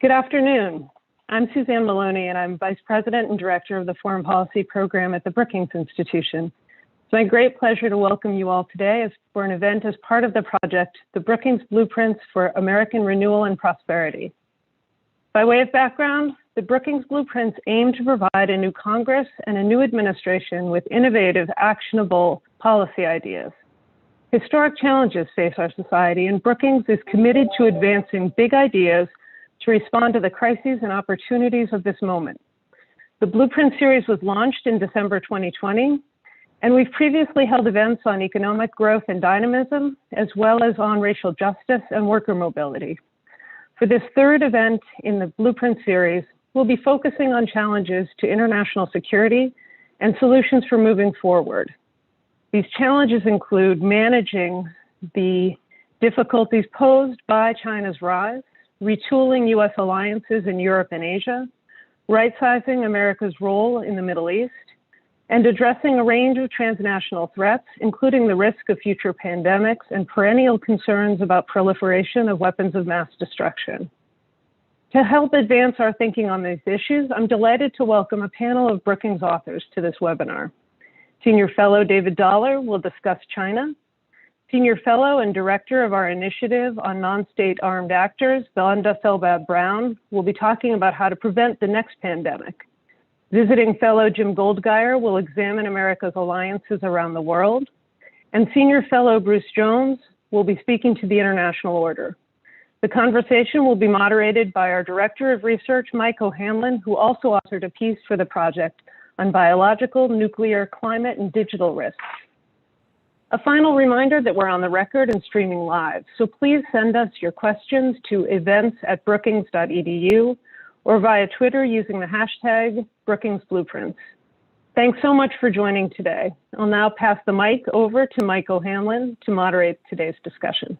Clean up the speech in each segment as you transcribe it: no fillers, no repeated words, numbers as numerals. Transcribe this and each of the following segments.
Good afternoon. I'm Suzanne Maloney, and I'm Vice President and Director of the Foreign Policy Program at the Brookings Institution. It's my great pleasure to welcome you all today for an event as part of the project, the Brookings Blueprints for American Renewal and Prosperity. By way of background, the Brookings Blueprints aim to provide a new Congress and a new administration with innovative, actionable policy ideas. Historic challenges face our society, and Brookings is committed to advancing big ideas to respond to the crises and opportunities of this moment. The Blueprint series was launched in December 2020, and we've previously held events on economic growth and dynamism, as well as on racial justice and worker mobility. For this third event in the Blueprint series, we'll be focusing on challenges to international security and solutions for moving forward. These challenges include managing the difficulties posed by China's rise, retooling U.S. alliances in Europe and Asia, right-sizing America's role in the Middle East, and addressing a range of transnational threats, including the risk of future pandemics and perennial concerns about proliferation of weapons of mass destruction. To help advance our thinking on these issues, I'm delighted to welcome a panel of Brookings authors to this webinar. Senior Fellow David Dollar will discuss China. Senior Fellow and Director of our Initiative on Non-State Armed Actors, Belinda Felbab-Brown, will be talking about how to prevent the next pandemic. Visiting Fellow Jim Goldgeier will examine America's alliances around the world. And Senior Fellow Bruce Jones will be speaking to the international order. The conversation will be moderated by our Director of Research, Mike O'Hanlon, who also authored a piece for the project on biological, nuclear, climate, and digital risks. A final reminder that we're on the record and streaming live, so please send us your questions to events@brookings.edu or via Twitter using the hashtag #BrookingsBlueprints. Thanks so much for joining today. I'll now pass the mic over to Mike O'Hanlon to moderate today's discussion.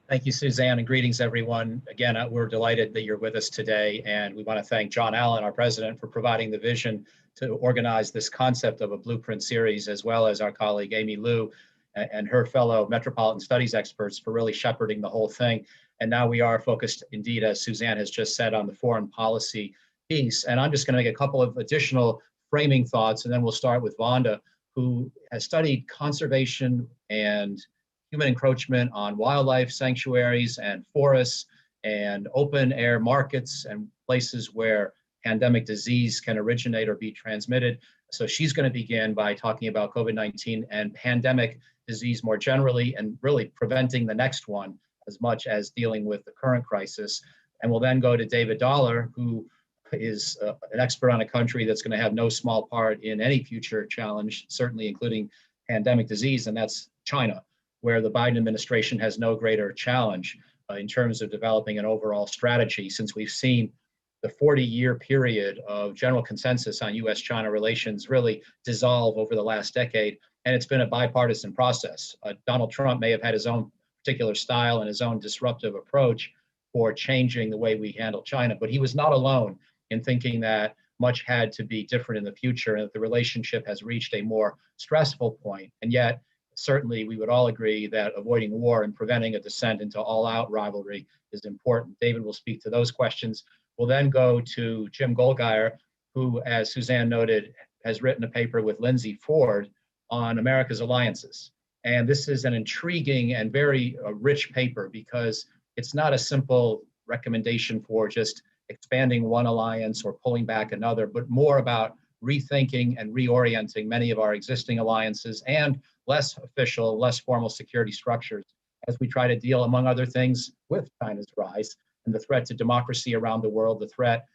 Thank you, Suzanne, and greetings, everyone. Again, we're delighted that you're with us today, and we want to thank John Allen, our president, for providing the vision to organize this concept of a blueprint series, as well as our colleague Amy Liu and her fellow Metropolitan Studies experts for really shepherding the whole thing. And now we are focused, indeed, as Suzanne has just said, on the foreign policy piece. And I'm just going to make a couple of additional framing thoughts, and then we'll start with Vonda, who has studied conservation and human encroachment on wildlife sanctuaries and forests and open air markets and places where pandemic disease can originate or be transmitted. So she's going to begin by talking about COVID-19 and pandemic disease more generally, and really preventing the next one as much as dealing with the current crisis. And we'll then go to David Dollar, who is an expert on a country that's going to have no small part in any future challenge, certainly including pandemic disease, and that's China, where the Biden administration has no greater challenge in terms of developing an overall strategy, since we've seen the 40-year period of general consensus on U.S.-China relations really dissolve over the last decade, and it's been a bipartisan process. Donald Trump may have had his own particular style and his own disruptive approach for changing the way we handle China, but he was not alone in thinking that much had to be different in the future and that the relationship has reached a more stressful point. And yet, certainly we would all agree that avoiding war and preventing a descent into all-out rivalry is important. David will speak to those questions. We'll then go to Jim Goldgeier, who, as Suzanne noted, has written a paper with Lindsay Ford on America's alliances. And this is an intriguing and very rich paper, because it's not a simple recommendation for just expanding one alliance or pulling back another, but more about rethinking and reorienting many of our existing alliances and less official, less formal security structures as we try to deal, among other things, with China's rise and the threat to democracy around the world, the threat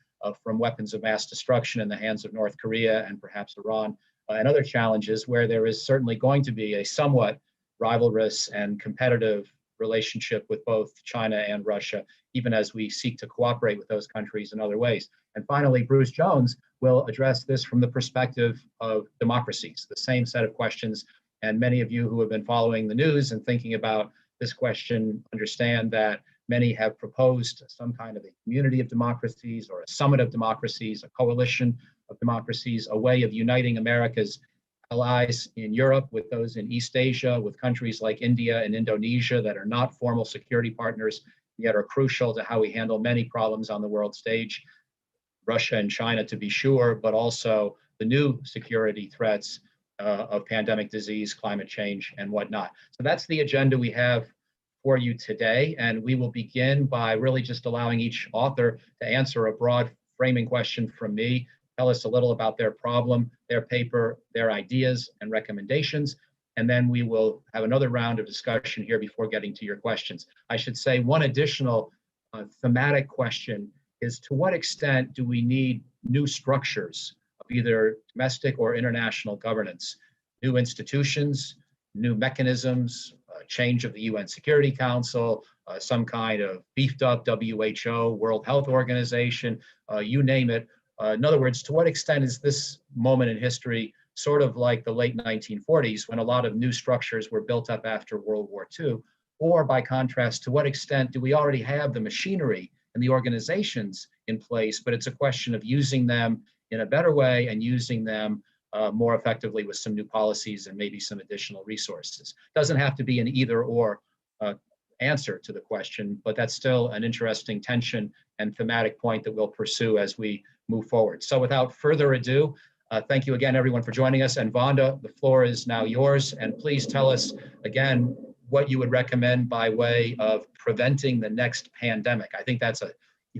from weapons of mass destruction in the hands of North Korea and perhaps Iran, and other challenges where there is certainly going to be a somewhat rivalrous and competitive relationship with both China and Russia, even as we seek to cooperate with those countries in other ways. And finally, Bruce Jones will address this from the perspective of democracies, the same set of questions. And many of you who have been following the news and thinking about this question understand that many have proposed some kind of a community of democracies or a summit of democracies, a coalition of democracies, a way of uniting America's allies in Europe with those in East Asia, with countries like India and Indonesia that are not formal security partners yet are crucial to how we handle many problems on the world stage, Russia and China to be sure, but also the new security threats of pandemic disease, climate change, and whatnot. So that's the agenda we have for you today. And we will begin by really just allowing each author to answer a broad framing question from me, tell us a little about their problem, their paper, their ideas and recommendations. And then we will have another round of discussion here before getting to your questions. I should say one additional thematic question is, to what extent do we need new structures of either domestic or international governance, new institutions, new mechanisms, change of the UN Security Council, some kind of beefed up WHO, World Health Organization, you name it. In other words, to what extent is this moment in history sort of like the late 1940s, when a lot of new structures were built up after World War II? Or by contrast, to what extent do we already have the machinery and the organizations in place, but it's a question of using them in a better way and using them more effectively with some new policies and maybe some additional resources. Doesn't have to be an either or answer to the question, but that's still an interesting tension and thematic point that we'll pursue as we move forward. So without further ado, thank you again, everyone, for joining us. And Vonda, the floor is now yours. And please tell us again what you would recommend by way of preventing the next pandemic. I think that's a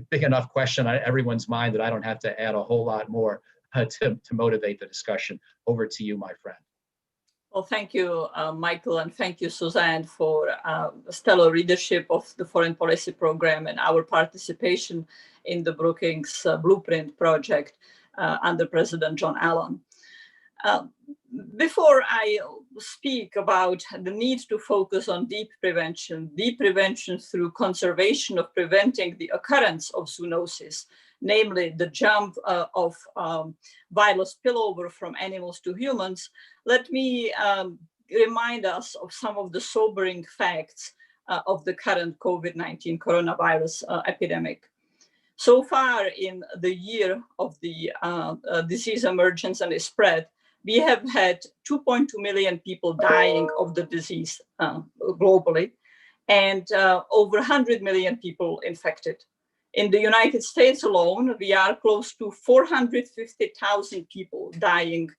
big enough question on everyone's mind that I don't have to add a whole lot more to motivate the discussion. Over to you, my friend. Well, thank you, Michael, and thank you, Suzanne, for stellar leadership of the foreign policy program and our participation in the Brookings Blueprint project under President John Allen. Before I speak about the need to focus on deep prevention through conservation of preventing the occurrence of zoonosis, namely the jump of virus spillover from animals to humans, let me remind us of some of the sobering facts of the current COVID-19 coronavirus epidemic. So far in the year of the disease emergence and spread, we have had 2.2 million people dying of the disease globally, and over 100 million people infected. In the United States alone, we are close to 450,000 people dying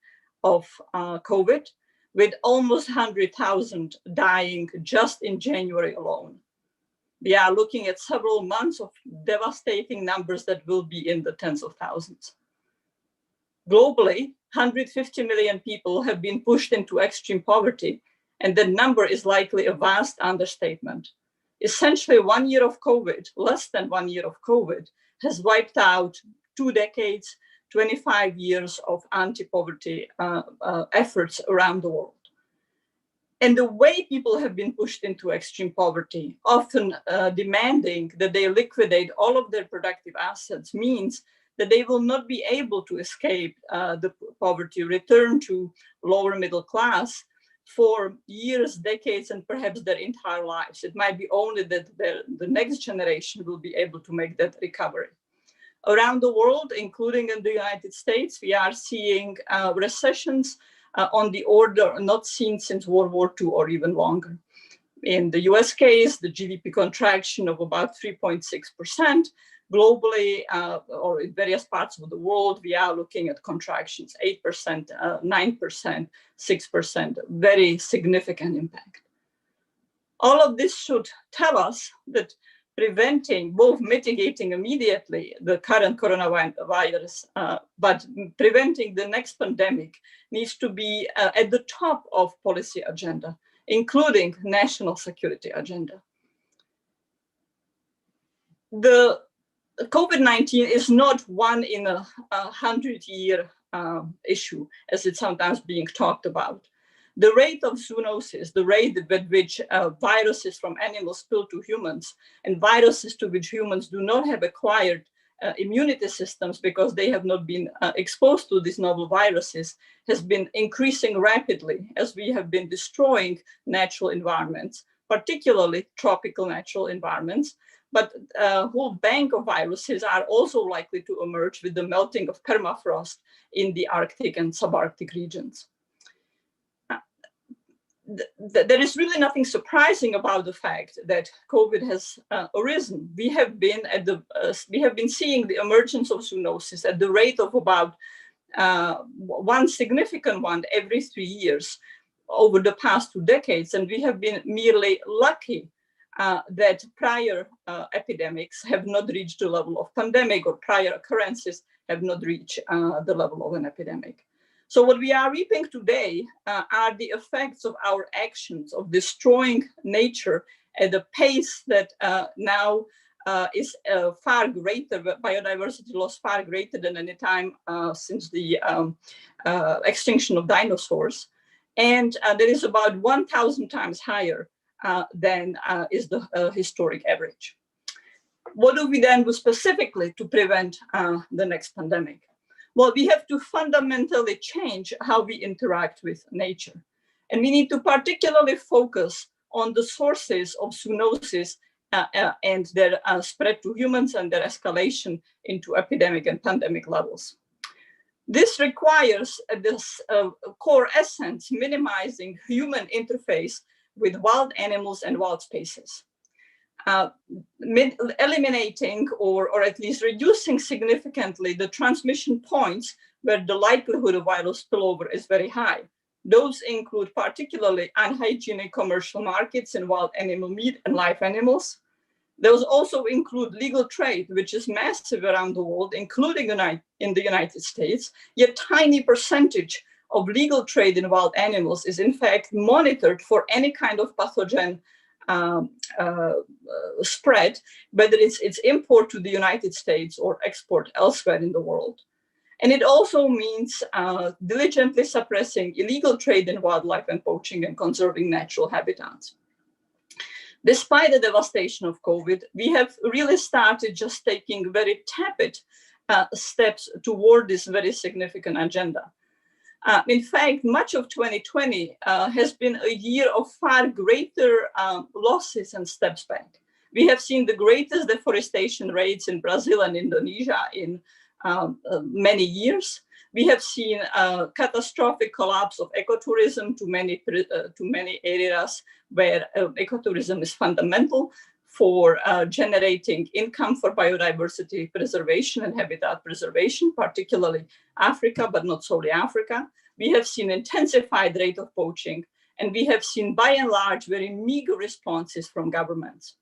of COVID, with almost 100,000 dying just in January alone. We are looking at several months of devastating numbers that will be in the tens of thousands. Globally, 150 million people have been pushed into extreme poverty, and the number is likely a vast understatement. Essentially, 1 year of COVID, less than 1 year of COVID, has wiped out 2 decades, 25 years of anti-poverty efforts around the world. And the way people have been pushed into extreme poverty, often demanding that they liquidate all of their productive assets, means that they will not be able to escape the poverty, return to lower middle class for years, decades, and perhaps their entire lives. It might be only that the next generation will be able to make that recovery. Around the world, including in the United States, we are seeing recessions on the order not seen since World War II or even longer. In the US case, the GDP contraction of about 3.6%. Globally, or in various parts of the world, we are looking at contractions, 8%, 9%, 6%, very significant impact. All of this should tell us that preventing, both mitigating immediately the current coronavirus, but preventing the next pandemic needs to be at the top of policy agenda, including national security agenda. The COVID-19 is not one in a 100-year issue, as it's sometimes being talked about. The rate of zoonosis, the rate at which viruses from animals spill to humans, and viruses to which humans do not have acquired immunity systems because they have not been exposed to these novel viruses, has been increasing rapidly as we have been destroying natural environments, particularly tropical natural environments. But a whole bank of viruses are also likely to emerge with the melting of permafrost in the Arctic and subarctic regions. there is really nothing surprising about the fact that COVID has arisen. We have been seeing the emergence of zoonosis at the rate of about one significant one every 3 years over the past 2 decades, and we have been merely lucky that prior epidemics have not reached the level of pandemic, or prior occurrences have not reached the level of an epidemic. So what we are reaping today are the effects of our actions of destroying nature at a pace that now is far greater, biodiversity loss far greater than any time since the extinction of dinosaurs. And that is about 1,000 times higher than is the historic average. What do we then do specifically to prevent the next pandemic? Well, we have to fundamentally change how we interact with nature. And we need to particularly focus on the sources of zoonosis and their spread to humans and their escalation into epidemic and pandemic levels. This requires this core essence, minimizing human interface with wild animals and wild spaces. Eliminating or at least reducing significantly the transmission points where the likelihood of viral spillover is very high. Those include particularly unhygienic commercial markets in wild animal meat and live animals. Those also include legal trade, which is massive around the world, including in the United States, yet tiny percentage of legal trade in wild animals is in fact monitored for any kind of pathogen spread, whether it's import to the United States or export elsewhere in the world. And it also means diligently suppressing illegal trade in wildlife and poaching and conserving natural habitats. Despite the devastation of COVID, we have really started just taking very tepid steps toward this very significant agenda. In fact, much of 2020 has been a year of far greater losses and steps back. We have seen the greatest deforestation rates in Brazil and Indonesia in many years. We have seen a catastrophic collapse of ecotourism to many areas where ecotourism is fundamental for generating income for biodiversity preservation and habitat preservation, particularly Africa, but not solely Africa. We have seen intensified rate of poaching, and we have seen by and large very meager responses from governments.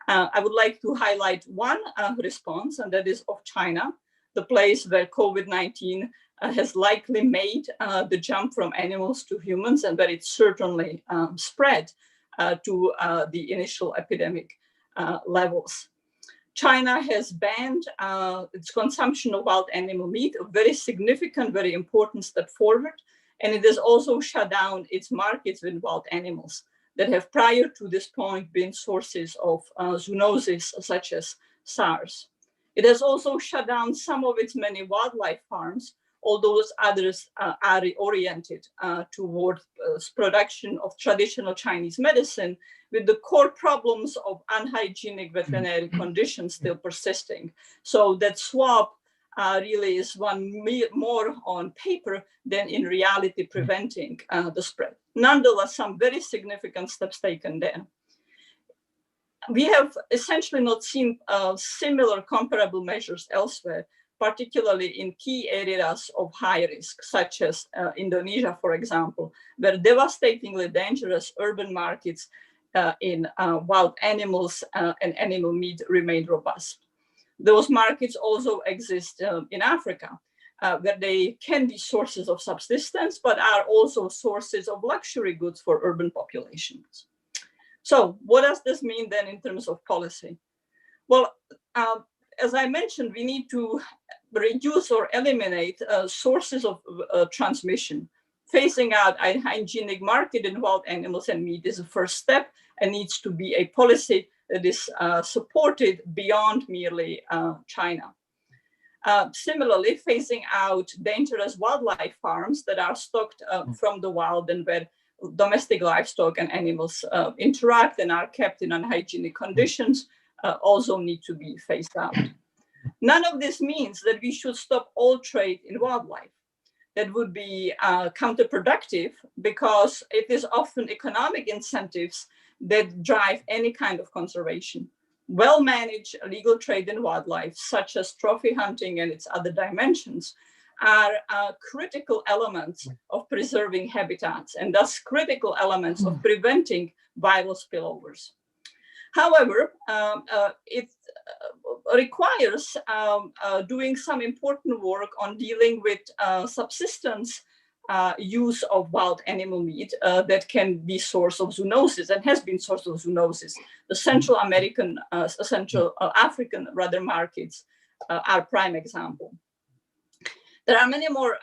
I would like to highlight one response, and that is of China, the place where COVID-19 has likely made the jump from animals to humans, and where it certainly spread to the initial epidemic levels. China has banned its consumption of wild animal meat, a very significant, very important step forward. And it has also shut down its markets with wild animals that have prior to this point been sources of zoonosis such as SARS. It has also shut down some of its many wildlife farms, although those others are reoriented toward production of traditional Chinese medicine, with the core problems of unhygienic veterinary conditions still persisting. So that swap really is one more on paper than in reality preventing the spread. Nonetheless, some very significant steps taken there. We have essentially not seen similar comparable measures elsewhere, particularly in key areas of high risk, such as Indonesia, for example, where devastatingly dangerous urban markets in wild animals and animal meat remain robust. Those markets also exist in Africa, where they can be sources of subsistence, but are also sources of luxury goods for urban populations. So what does this mean then in terms of policy? Well, as I mentioned, we need to reduce or eliminate sources of transmission. Phasing out unhygienic market in wild animals and meat is a first step and needs to be a policy that is supported beyond merely China. Similarly, phasing out dangerous wildlife farms that are stocked from the wild and where domestic livestock and animals interact and are kept in unhygienic conditions also need to be phased out. None of this means that we should stop all trade in wildlife. that would be counterproductive, because it is often economic incentives that drive any kind of conservation. Well-managed legal trade in wildlife, such as trophy hunting and its other dimensions, are critical elements of preserving habitats, and thus critical elements of preventing viral spillovers. However, it requires doing some important work on dealing with subsistence use of wild animal meat that can be source of zoonosis and has been source of zoonosis. The Central American, Central African rather markets are prime example. There are many more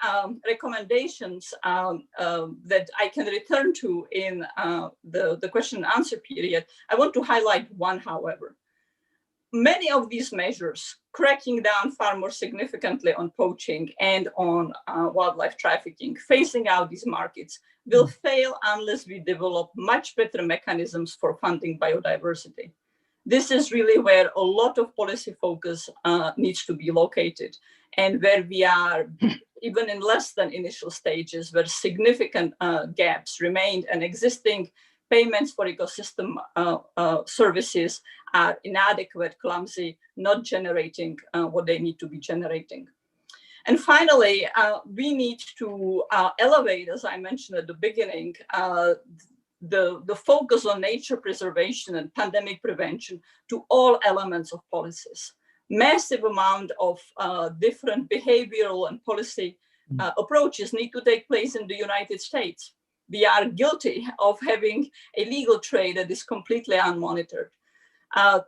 recommendations that I can return to in the question and answer period. I want to highlight one, however. Many of these measures, cracking down far more significantly on poaching and on wildlife trafficking, phasing out these markets, will fail unless we develop much better mechanisms for funding biodiversity. This is really where a lot of policy focus needs to be located, and where we are, even in less than initial stages, where significant gaps remain, and existing payments for ecosystem services are inadequate, clumsy, not generating what they need to be generating. And finally, we need to elevate, as I mentioned at the beginning, the focus on nature preservation and pandemic prevention to all elements of policies. Massive amount of different behavioral and policy approaches need to take place in the United States. We are guilty of having a legal trade that is completely unmonitored. How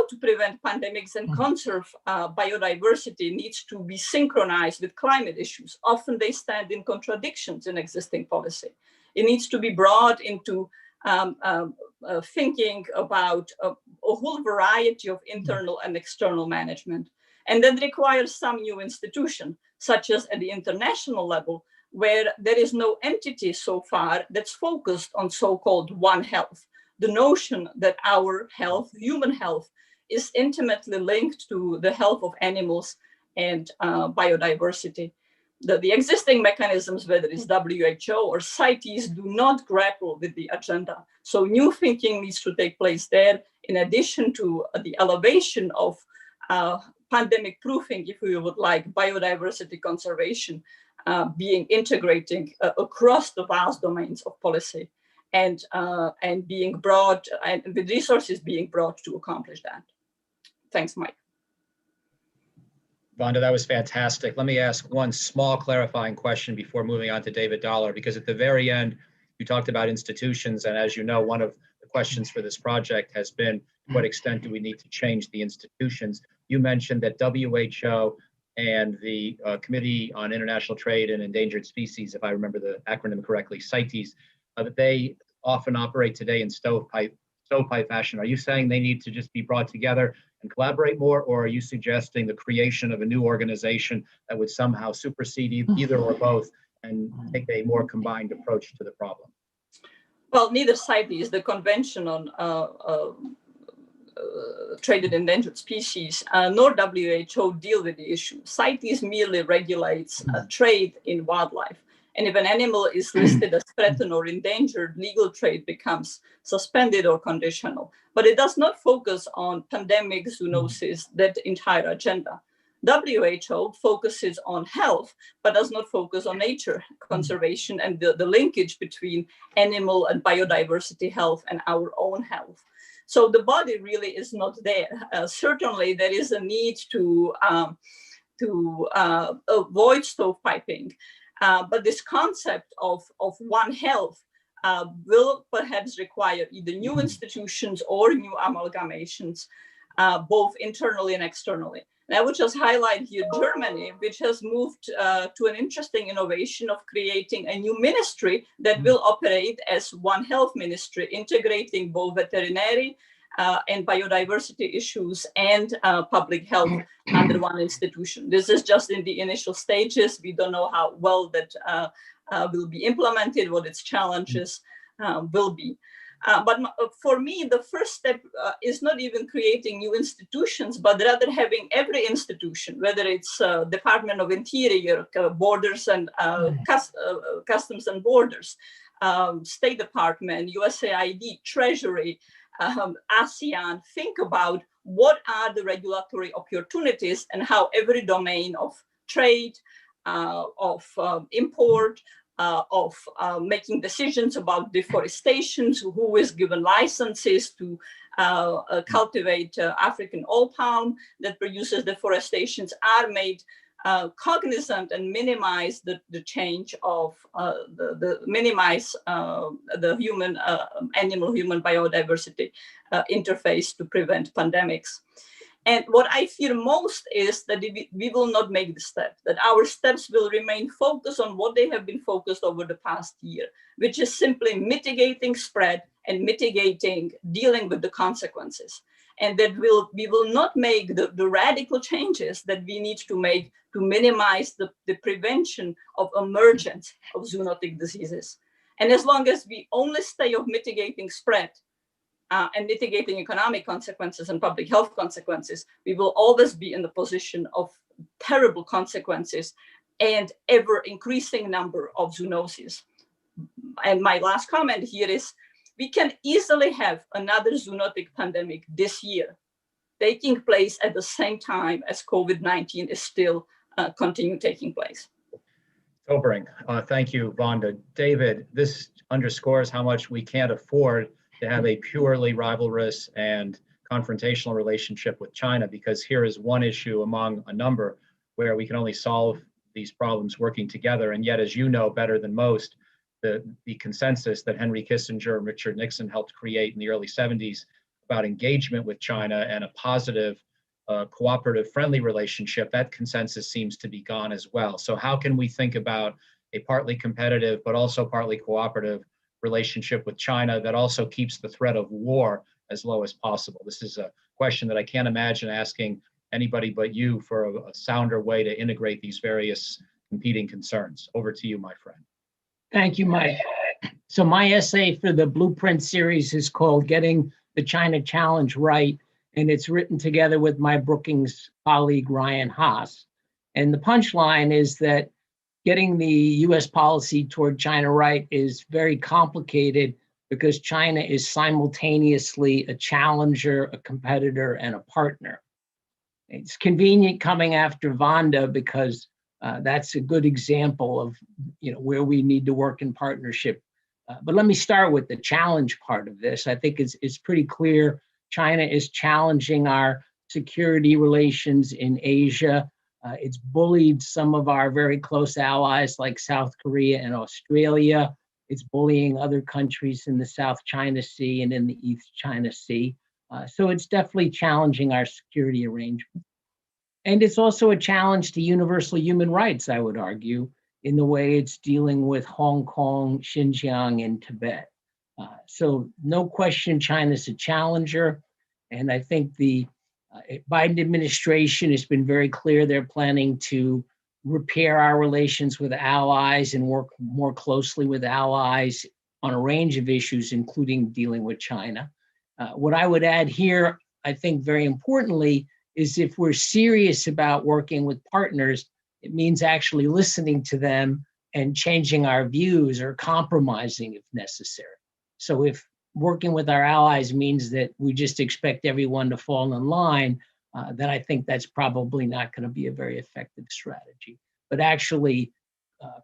to prevent pandemics and conserve biodiversity needs to be synchronized with climate issues. Often they stand in contradictions in existing policy. It needs to be brought into thinking about a whole variety of internal and external management. And that requires some new institution, such as at the international level, where there is no entity so far that's focused on so-called One Health. The notion that our health, human health, is intimately linked to the health of animals and biodiversity. The existing mechanisms, whether it's WHO or CITES, do not grapple with the agenda. So new thinking needs to take place there, in addition to the elevation of pandemic proofing, if we would like, biodiversity conservation being integrating across the vast domains of policy, and being brought, and with resources being brought to accomplish that. Thanks, Mike. Vonda, that was fantastic. Let me ask one small clarifying question before moving on to David Dollar, because at the very end, you talked about institutions. And as you know, one of the questions for this project has been, to what extent do we need to change the institutions? You mentioned that WHO and the Committee on International Trade and Endangered Species, if I remember the acronym correctly, CITES, that they often operate today in stovepipe fashion. Are you saying they need to just be brought together and collaborate more, or are you suggesting the creation of a new organization that would somehow supersede either or both and take a more combined approach to the problem? Well, neither CITES, the Convention on Trade in Endangered Species, nor WHO deal with the issue. CITES merely regulates trade in wildlife. And if an animal is listed as threatened or endangered, legal trade becomes suspended or conditional. But it does not focus on pandemic, zoonosis, that entire agenda. WHO focuses on health, but does not focus on nature conservation and the linkage between animal and biodiversity health and our own health. So the body really is not there. Certainly, there is a need to avoid stovepiping. But this concept of One Health will perhaps require either new institutions or new amalgamations, both internally and externally. And I would just highlight here Germany, which has moved to an interesting innovation of creating a new ministry that will operate as One Health Ministry, integrating both veterinary and biodiversity issues and public health under one institution. This is just in the initial stages. We don't know how well that will be implemented, what its challenges will be. For me, the first step is not even creating new institutions, but rather having every institution, whether it's Department of Interior, Borders and Customs and Borders, State Department, USAID, Treasury, ASEAN, think about what are the regulatory opportunities and how every domain of trade, of import, of making decisions about deforestation, who is given licenses to cultivate African oil palm that produces deforestations, are made cognizant and minimize the change of minimize the human animal-human biodiversity interface to prevent pandemics. And what I fear most is that we will not make the step, that our steps will remain focused on what they have been focused over the past year, which is simply mitigating spread and mitigating, dealing with the consequences. And that we will not make the radical changes that we need to make to minimize the prevention of emergence of zoonotic diseases. And as long as we only stay of mitigating spread, and mitigating economic consequences and public health consequences, we will always be in the position of terrible consequences and ever increasing number of zoonoses. And my last comment here is, we can easily have another zoonotic pandemic this year, taking place at the same time as COVID-19 is still continuing taking place. Sobering. Thank you, Vonda. David, this underscores how much we can't afford to have a purely rivalrous and confrontational relationship with China, because here is one issue among a number where we can only solve these problems working together. And yet, as you know better than most, the consensus that Henry Kissinger and Richard Nixon helped create in the early 70s about engagement with China and a positive, cooperative, friendly relationship, that consensus seems to be gone as well. So how can we think about a partly competitive, but also partly cooperative relationship with China that also keeps the threat of war as low as possible? This is a question that I can't imagine asking anybody but you for a sounder way to integrate these various competing concerns. Over to you, my friend. Thank you, Mike. So my essay for the Blueprint series is called Getting the China Challenge Right, and it's written together with my Brookings colleague, Ryan Haas. And the punchline is that getting the US policy toward China right is very complicated because China is simultaneously a challenger, a competitor, and a partner. It's convenient coming after Vonda because that's a good example of where we need to work in partnership. But let me start with the challenge part of this. I think it's pretty clear China is challenging our security relations in Asia. It's bullied some of our very close allies like South Korea and Australia. It's bullying other countries in the South China Sea and in the East China Sea. So it's definitely challenging our security arrangements. And it's also a challenge to universal human rights, I would argue, in the way it's dealing with Hong Kong, Xinjiang, and Tibet. So no question, China's a challenger. And I think the Biden administration has been very clear they're planning to repair our relations with allies and work more closely with allies on a range of issues, including dealing with China. What I would add here, I think very importantly, is if we're serious about working with partners, it means actually listening to them and changing our views or compromising if necessary. So if working with our allies means that we just expect everyone to fall in line, then I think that's probably not going to be a very effective strategy. But actually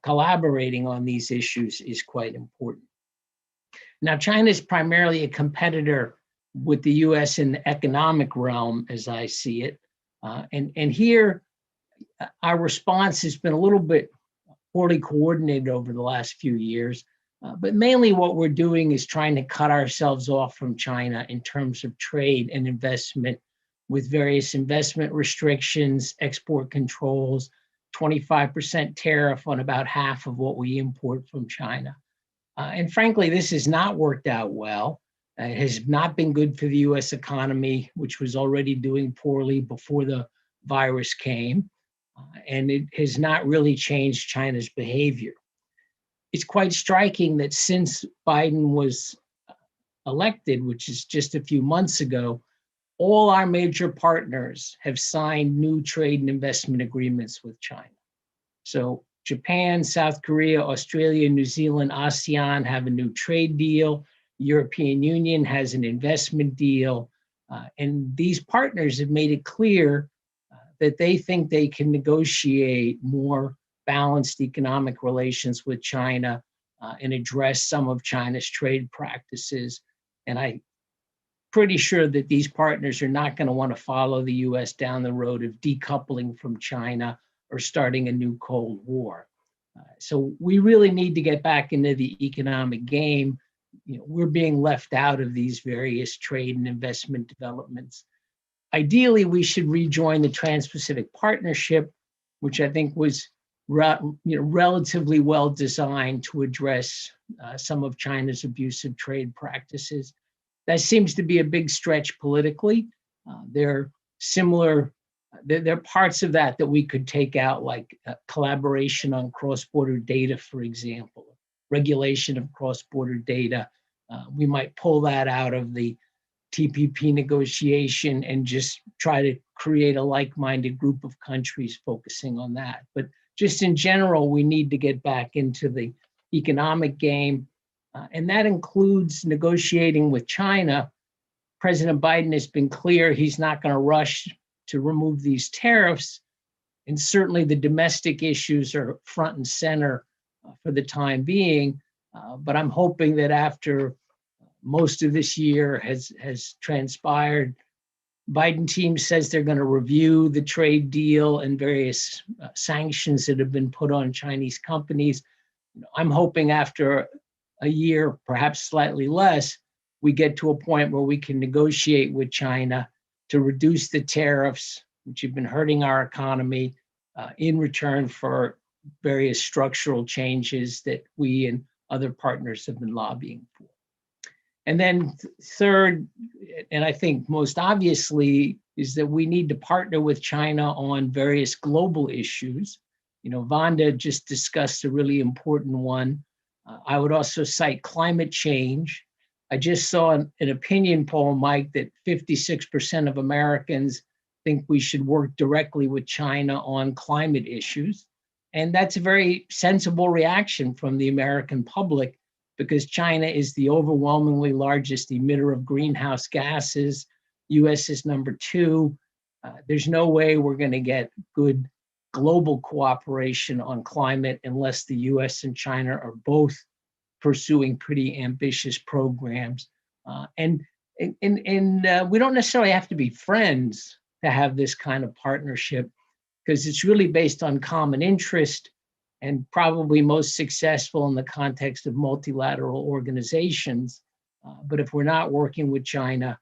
collaborating on these issues is quite important. Now, China is primarily a competitor with the US in the economic realm, as I see it. And here, our response has been a little bit poorly coordinated over the last few years. But mainly what we're doing is trying to cut ourselves off from China in terms of trade and investment with various investment restrictions, export controls, 25% tariff on about half of what we import from China. And frankly, this has not worked out well. It has not been good for the US economy, which was already doing poorly before the virus came. And it has not really changed China's behavior. It's quite striking that since Biden was elected, which is just a few months ago, all our major partners have signed new trade and investment agreements with China. So Japan, South Korea, Australia, New Zealand, ASEAN have a new trade deal. European Union has an investment deal. And these partners have made it clear that they think they can negotiate more balanced economic relations with China and address some of China's trade practices. And I'm pretty sure that these partners are not going to want to follow the US down the road of decoupling from China or starting a new Cold War. So we really need to get back into the economic game. We're being left out of these various trade and investment developments. Ideally, we should rejoin the Trans-Pacific Partnership, which I think was relatively well designed to address some of China's abusive trade practices. That seems to be a big stretch politically. There are parts of that we could take out, like collaboration on cross-border data, for example, regulation of cross-border data. We might pull that out of the TPP negotiation and just try to create a like-minded group of countries focusing on that. But just in general, we need to get back into the economic game, and that includes negotiating with China. President Biden has been clear he's not going to rush to remove these tariffs, and certainly the domestic issues are front and center for the time being. But I'm hoping that after most of this year has transpired, Biden team says they're going to review the trade deal and various sanctions that have been put on Chinese companies. I'm hoping after a year, perhaps slightly less, we get to a point where we can negotiate with China to reduce the tariffs, which have been hurting our economy, in return for various structural changes that we and other partners have been lobbying for. And then third, and I think most obviously, is that we need to partner with China on various global issues. Vanda just discussed a really important one. I would also cite climate change. I just saw an opinion poll, Mike, that 56% of Americans think we should work directly with China on climate issues. And that's a very sensible reaction from the American public, because China is the overwhelmingly largest emitter of greenhouse gases. US is number 2. There's no way we're going to get good global cooperation on climate unless the US and China are both pursuing pretty ambitious programs. And we don't necessarily have to be friends to have this kind of partnership, because it's really based on common interest and probably most successful in the context of multilateral organizations. But if we're not working with China,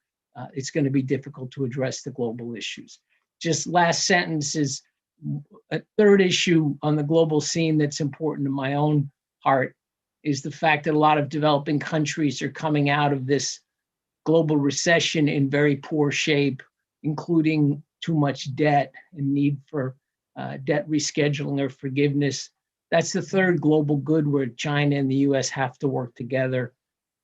it's going to be difficult to address the global issues. Just last sentence is a third issue on the global scene that's important to my own heart, is the fact that a lot of developing countries are coming out of this global recession in very poor shape, including too much debt and need for debt rescheduling or forgiveness. That's the third global good where China and the US have to work together,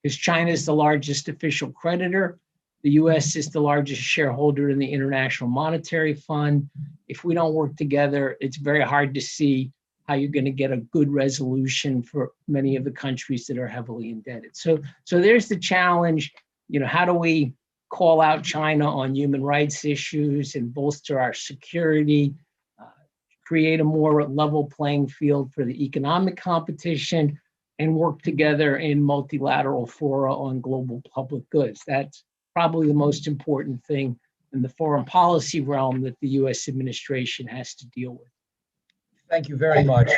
because China is the largest official creditor. The US is the largest shareholder in the International Monetary Fund. If we don't work together, it's very hard to see how you're going to get a good resolution for many of the countries that are heavily indebted. So there's the challenge. How do we call out China on human rights issues and bolster our security, create a more level playing field for the economic competition, and work together in multilateral fora on global public goods? That's probably the most important thing in the foreign policy realm that the US administration has to deal with. Thank you very much.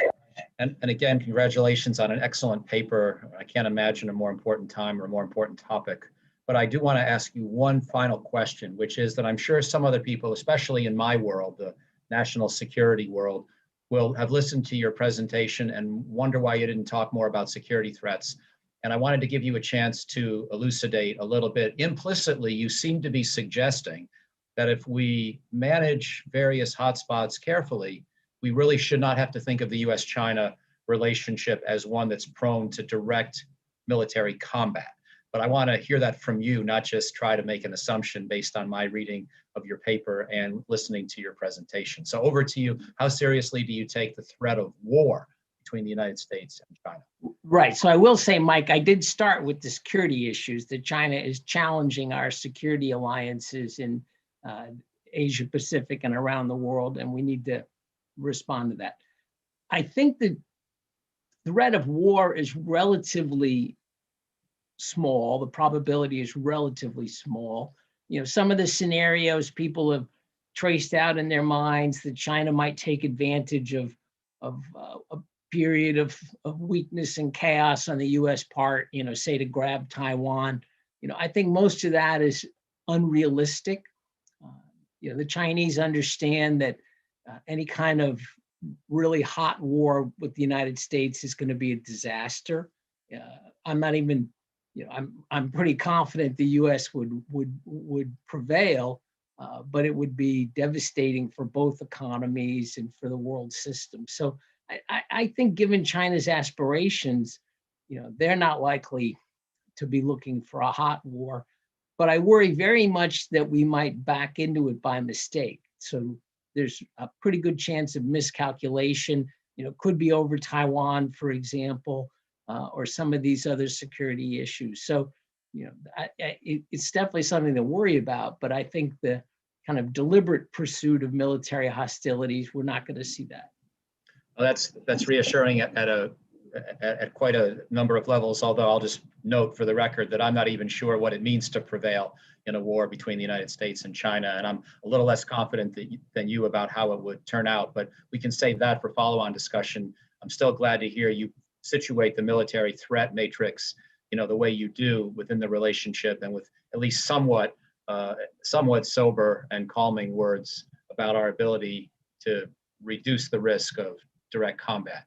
And again, congratulations on an excellent paper. I can't imagine a more important time or a more important topic. But I do want to ask you one final question, which is that I'm sure some other people, especially in my world, the national security world, will have listened to your presentation and wonder why you didn't talk more about security threats. And I wanted to give you a chance to elucidate a little bit. Implicitly, you seem to be suggesting that if we manage various hotspots carefully, we really should not have to think of the US-China relationship as one that's prone to direct military combat. But I want to hear that from you, not just try to make an assumption based on my reading of your paper and listening to your presentation. So over to you. How seriously do you take the threat of war between the United States and China? Right. So I will say, Mike, I did start with the security issues, that China is challenging our security alliances in Asia Pacific and around the world, and we need to respond to that. I think the threat of war is relatively small. The probability is relatively small. You know, some of the scenarios people have traced out in their minds that China might take advantage of a period of weakness and chaos on the U.S. part, you know, say to grab Taiwan. You know, I think most of that is unrealistic. You know, the Chinese understand that any kind of really hot war with the United States is going to be a disaster. I'm not even, you know, I'm pretty confident the U.S. would prevail, but it would be devastating for both economies and for the world system. So I think, given China's aspirations, you know, they're not likely to be looking for a hot war. But I worry very much that we might back into it by mistake. So there's a pretty good chance of miscalculation. You know, could be over Taiwan, for example, or some of these other security issues. So, you know, it's definitely something to worry about. But I think the kind of deliberate pursuit of military hostilities, we're not going to see that. Well, that's reassuring at quite a number of levels, although I'll just note for the record that I'm not even sure what it means to prevail in a war between the United States and China, and I'm a little less confident than you about how it would turn out, but we can save that for follow-on discussion. I'm still glad to hear you situate the military threat matrix, you know, the way you do within the relationship, and with at least somewhat sober and calming words about our ability to reduce the risk of direct combat.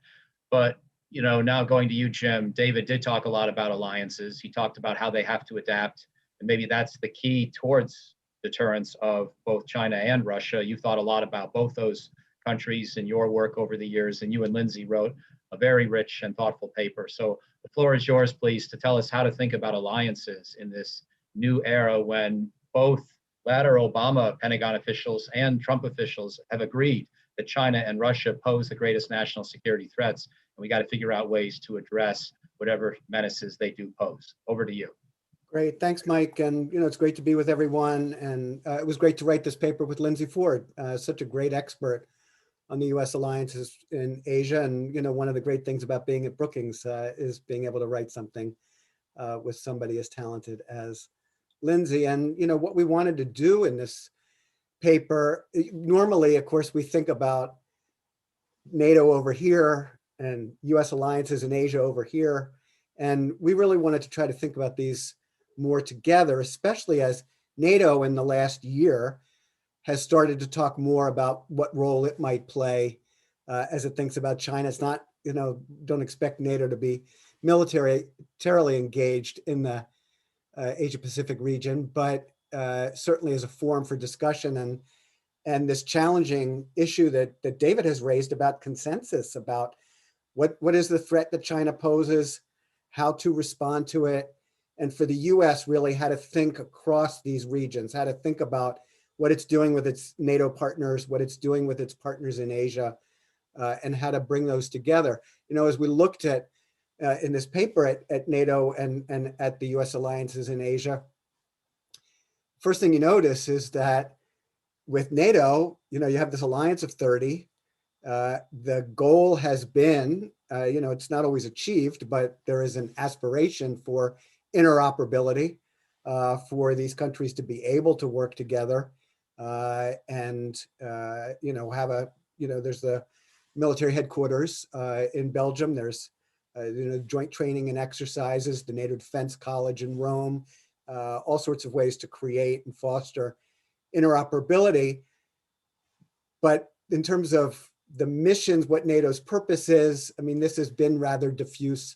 But, you know, now going to you, Jim, David did talk a lot about alliances. He talked about how they have to adapt, and maybe that's the key towards deterrence of both China and Russia. You thought a lot about both those countries in your work over the years, and you and Lindsay wrote a very rich and thoughtful paper. So the floor is yours, please, to tell us how to think about alliances in this new era when both latter Obama Pentagon officials and Trump officials have agreed that China and Russia pose the greatest national security threats, and we got to figure out ways to address whatever menaces they do pose. Over to you. Great, thanks, Mike. And you know, it's great to be with everyone. And it was great to write this paper with Lindsay Ford, such a great expert on the U.S. alliances in Asia. And you know, one of the great things about being at Brookings is being able to write something with somebody as talented as Lindsay. And you know, what we wanted to do in this paper, normally, of course, we think about NATO over here and US alliances in Asia over here. And we really wanted to try to think about these more together, especially as NATO in the last year has started to talk more about what role it might play as it thinks about China. It's not, you know, don't expect NATO to be militarily engaged in the Asia Pacific region, but certainly as a forum for discussion and this challenging issue that David has raised about consensus, about what is the threat that China poses, how to respond to it, and for the US really how to think across these regions, how to think about what it's doing with its NATO partners, what it's doing with its partners in Asia, and how to bring those together. You know, as we looked at in this paper at NATO and at the US alliances in Asia, first thing you notice is that with NATO, you know, you have this alliance of 30. The goal has been, you know, it's not always achieved, but there is an aspiration for interoperability, for these countries to be able to work together and, you know, have a, you know, there's the military headquarters in Belgium. There's, you know, joint training and exercises, the NATO Defense College in Rome, all sorts of ways to create and foster interoperability. But in terms of the missions, what NATO's purpose is, I mean, this has been rather diffuse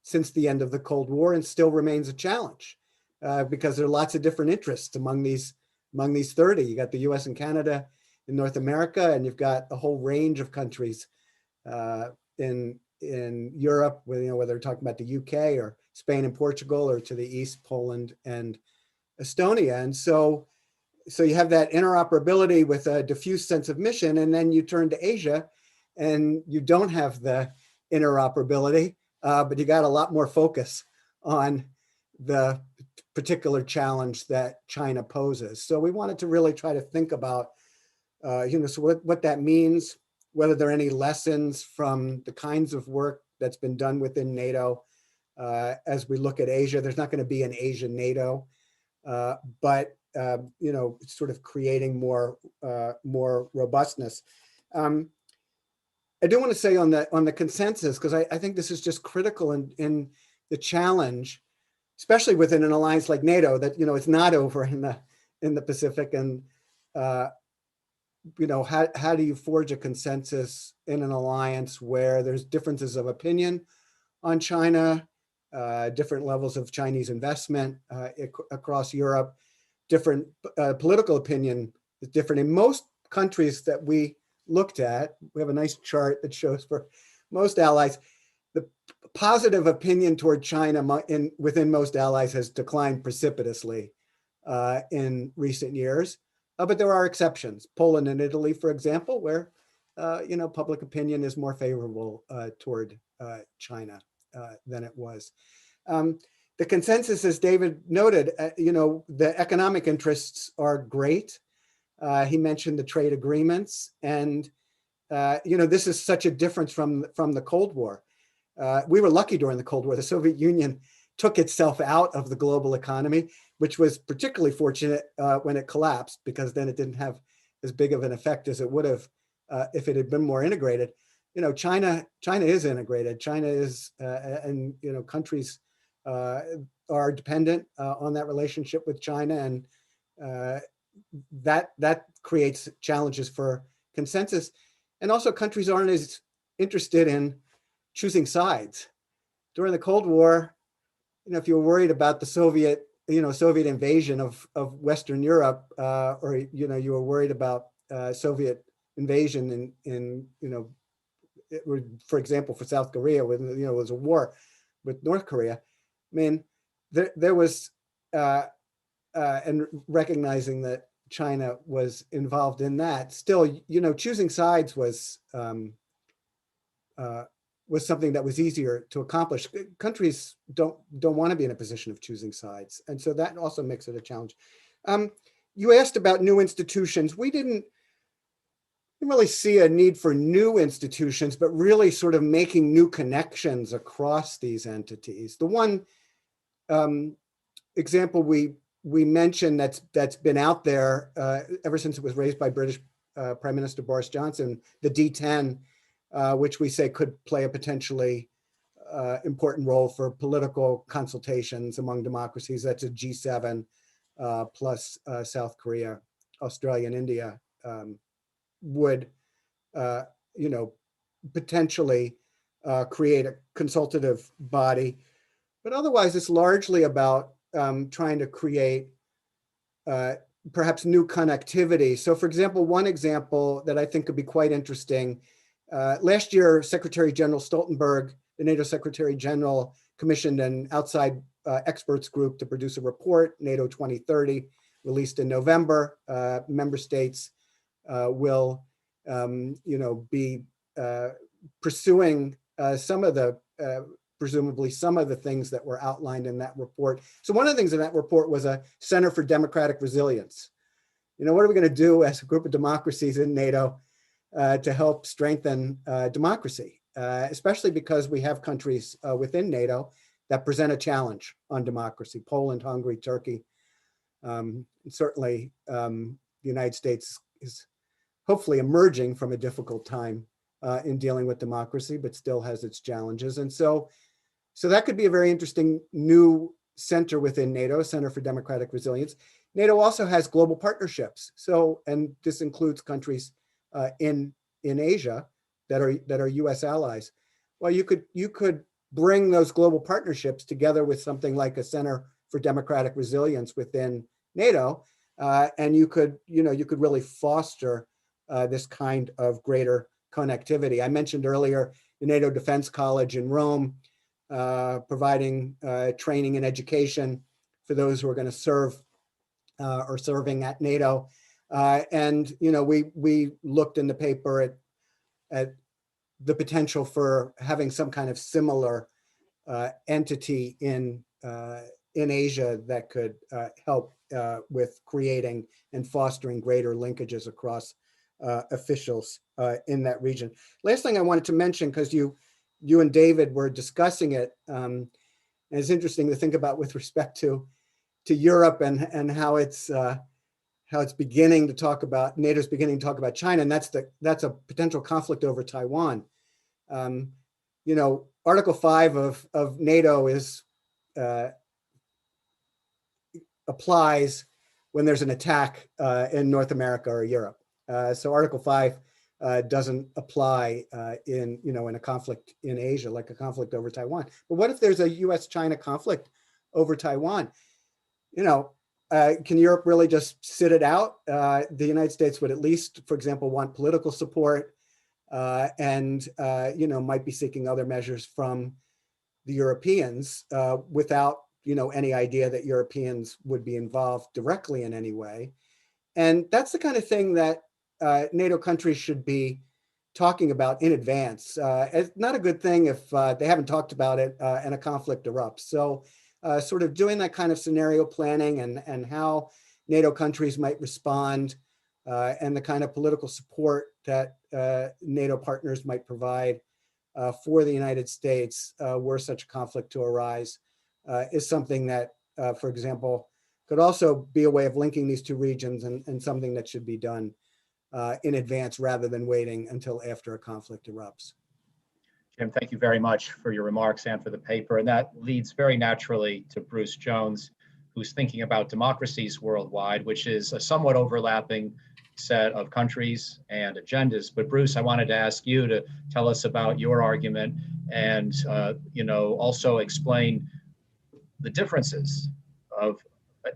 since the end of the Cold War and still remains a challenge because there are lots of different interests among these 30. You got the US and Canada in North America, and you've got a whole range of countries in Europe, you know, whether they're talking about the UK or Spain and Portugal, or to the east, Poland and Estonia. And so you have that interoperability with a diffuse sense of mission, and then you turn to Asia and you don't have the interoperability, but you got a lot more focus on the particular challenge that China poses. So we wanted to really try to think about, so what that means, whether there are any lessons from the kinds of work that's been done within NATO as we look at Asia. There's not going to be an Asia NATO, but sort of creating more robustness. I do want to say on the consensus, because I think this is just critical in the challenge, especially within an alliance like NATO, that it's not over in the Pacific, and how do you forge a consensus in an alliance where there's differences of opinion on China, different levels of Chinese investment across Europe, different political opinion is different in most countries that we looked at. We have a nice chart that shows for most allies, the positive opinion toward China within most allies has declined precipitously in recent years. But there are exceptions. Poland and Italy, for example, where public opinion is more favorable toward China than it was. The consensus, as David noted, the economic interests are great. He mentioned the trade agreements, and this is such a difference from the Cold War. We were lucky during the Cold War. The Soviet Union took itself out of the global economy, which was particularly fortunate when it collapsed, because then it didn't have as big of an effect as it would have if it had been more integrated. China is integrated. China is, and countries are dependent on that relationship with China, and that creates challenges for consensus. And also, countries aren't as interested in choosing sides. During the Cold War, if you were worried about the Soviet invasion of Western Europe, or you were worried about Soviet invasion in for example, for South Korea, when it was a war with North Korea. I mean, there was, and recognizing that China was involved in that, still, choosing sides was something that was easier to accomplish. Countries don't want to be in a position of choosing sides, and so that also makes it a challenge. You asked about new institutions. We didn't really see a need for new institutions, but really sort of making new connections across these entities. The one example we mentioned that's been out there ever since it was raised by British Prime Minister Boris Johnson, the D10, which we say could play a potentially important role for political consultations among democracies. That's a G7 plus South Korea, Australia, and India would, potentially create a consultative body. But otherwise, it's largely about trying to create perhaps new connectivity. So, for example, one example that I think could be quite interesting, last year, Secretary General Stoltenberg, the NATO Secretary General, commissioned an outside experts group to produce a report, NATO 2030, released in November. Member states will, be pursuing some of the, presumably some of the things that were outlined in that report. So one of the things in that report was a Center for Democratic Resilience. What are we going to do as a group of democracies in NATO to help strengthen democracy, especially because we have countries within NATO that present a challenge on democracy: Poland, Hungary, Turkey. Certainly, the United States is hopefully emerging from a difficult time in dealing with democracy, but still has its challenges. And so that could be a very interesting new center within NATO, Center for Democratic Resilience. NATO also has global partnerships. So, and this includes countries in Asia that are U.S. allies. Well, you could bring those global partnerships together with something like a Center for Democratic Resilience within NATO, and you could really foster this kind of greater connectivity. I mentioned earlier the NATO Defense College in Rome, providing training and education for those who are going to serve or serving at NATO. And, you know, we looked in the paper at the potential for having some kind of similar entity in Asia that could help with creating and fostering greater linkages across officials in that region. Last thing I wanted to mention, because you and David were discussing it, and it's interesting to think about with respect to Europe and how it's beginning to talk about, NATO's beginning to talk about China, and that's a potential conflict over Taiwan. You know, Article 5 of NATO applies when there's an attack in North America or Europe. So Article 5 doesn't apply in a conflict in Asia, like a conflict over Taiwan. But what if there's a US-China conflict over Taiwan? You know, can Europe really just sit it out? The United States would at least, for example, want political support and might be seeking other measures from the Europeans without any idea that Europeans would be involved directly in any way. And that's the kind of thing that NATO countries should be talking about in advance. It's not a good thing if they haven't talked about it and a conflict erupts. So sort of doing that kind of scenario planning and how NATO countries might respond and the kind of political support that NATO partners might provide for the United States were such a conflict to arise is something that, for example, could also be a way of linking these two regions and something that should be done in advance rather than waiting until after a conflict erupts. Jim, thank you very much for your remarks and for the paper. And that leads very naturally to Bruce Jones, who's thinking about democracies worldwide, which is a somewhat overlapping set of countries and agendas. But Bruce, I wanted to ask you to tell us about your argument and also explain the differences of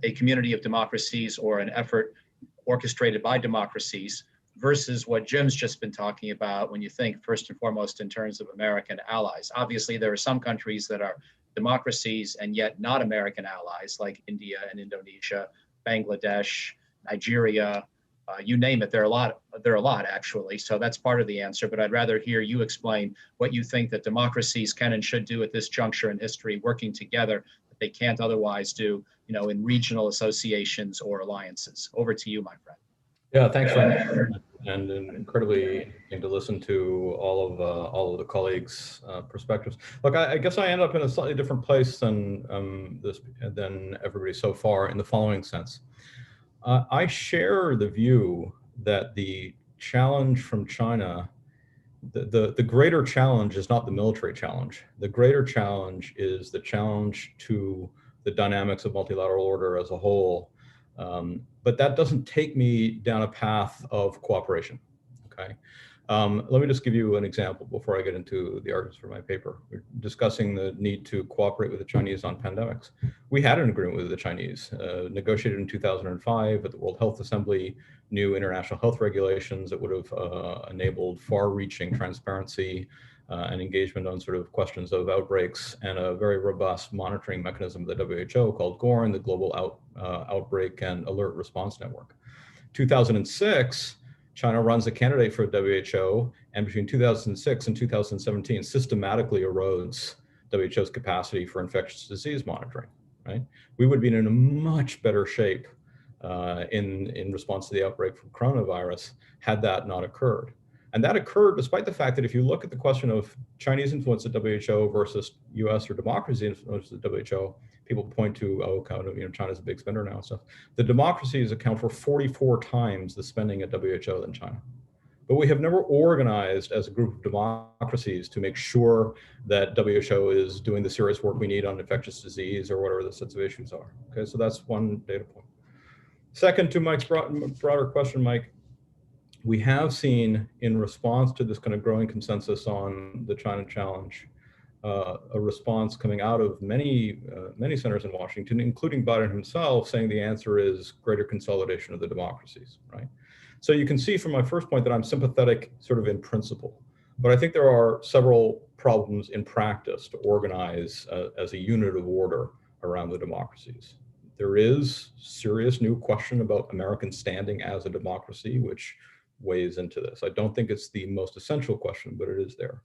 a community of democracies or an effort orchestrated by democracies versus what Jim's just been talking about when you think first and foremost in terms of American allies. Obviously, there are some countries that are democracies and yet not American allies, like India and Indonesia, Bangladesh, Nigeria, you name it. There are a lot actually. So that's part of the answer, but I'd rather hear you explain what you think that democracies can and should do at this juncture in history, working together that they can't otherwise do, in regional associations or alliances. Over to you, my friend. Yeah, thanks very much. And incredibly interesting to listen to all of the colleagues' perspectives. Look, I guess I end up in a slightly different place than everybody so far in the following sense. I share the view that the challenge from China, the greater challenge is not the military challenge. The greater challenge is the challenge to the dynamics of multilateral order as a whole. But that doesn't take me down a path of cooperation, okay? Let me just give you an example before I get into the arguments for my paper. We're discussing the need to cooperate with the Chinese on pandemics. We had an agreement with the Chinese, negotiated in 2005 at the World Health Assembly, new international health regulations that would have enabled far-reaching transparency and engagement on sort of questions of outbreaks, and a very robust monitoring mechanism of the WHO called GORN, the Global Outbreak and Alert Response Network. 2006, China runs a candidate for WHO, and between 2006 and 2017 systematically erodes WHO's capacity for infectious disease monitoring, right? We would be in a much better shape in response to the outbreak from coronavirus had that not occurred. And that occurred despite the fact that if you look at the question of Chinese influence at WHO versus US or democracy influence at WHO, people point to, China's a big spender now and stuff. The democracies account for 44 times the spending at WHO than China. But we have never organized as a group of democracies to make sure that WHO is doing the serious work we need on infectious disease or whatever the sets of issues are. Okay, so that's one data point. Second, to Mike's broader question, Mike, we have seen in response to this kind of growing consensus on the China challenge, a response coming out of many centers in Washington, including Biden himself, saying the answer is greater consolidation of the democracies, right? So you can see from my first point that I'm sympathetic sort of in principle. But I think there are several problems in practice to organize as a unit of order around the democracies. There is serious new question about American standing as a democracy, which weighs into this. I don't think it's the most essential question, but it is there.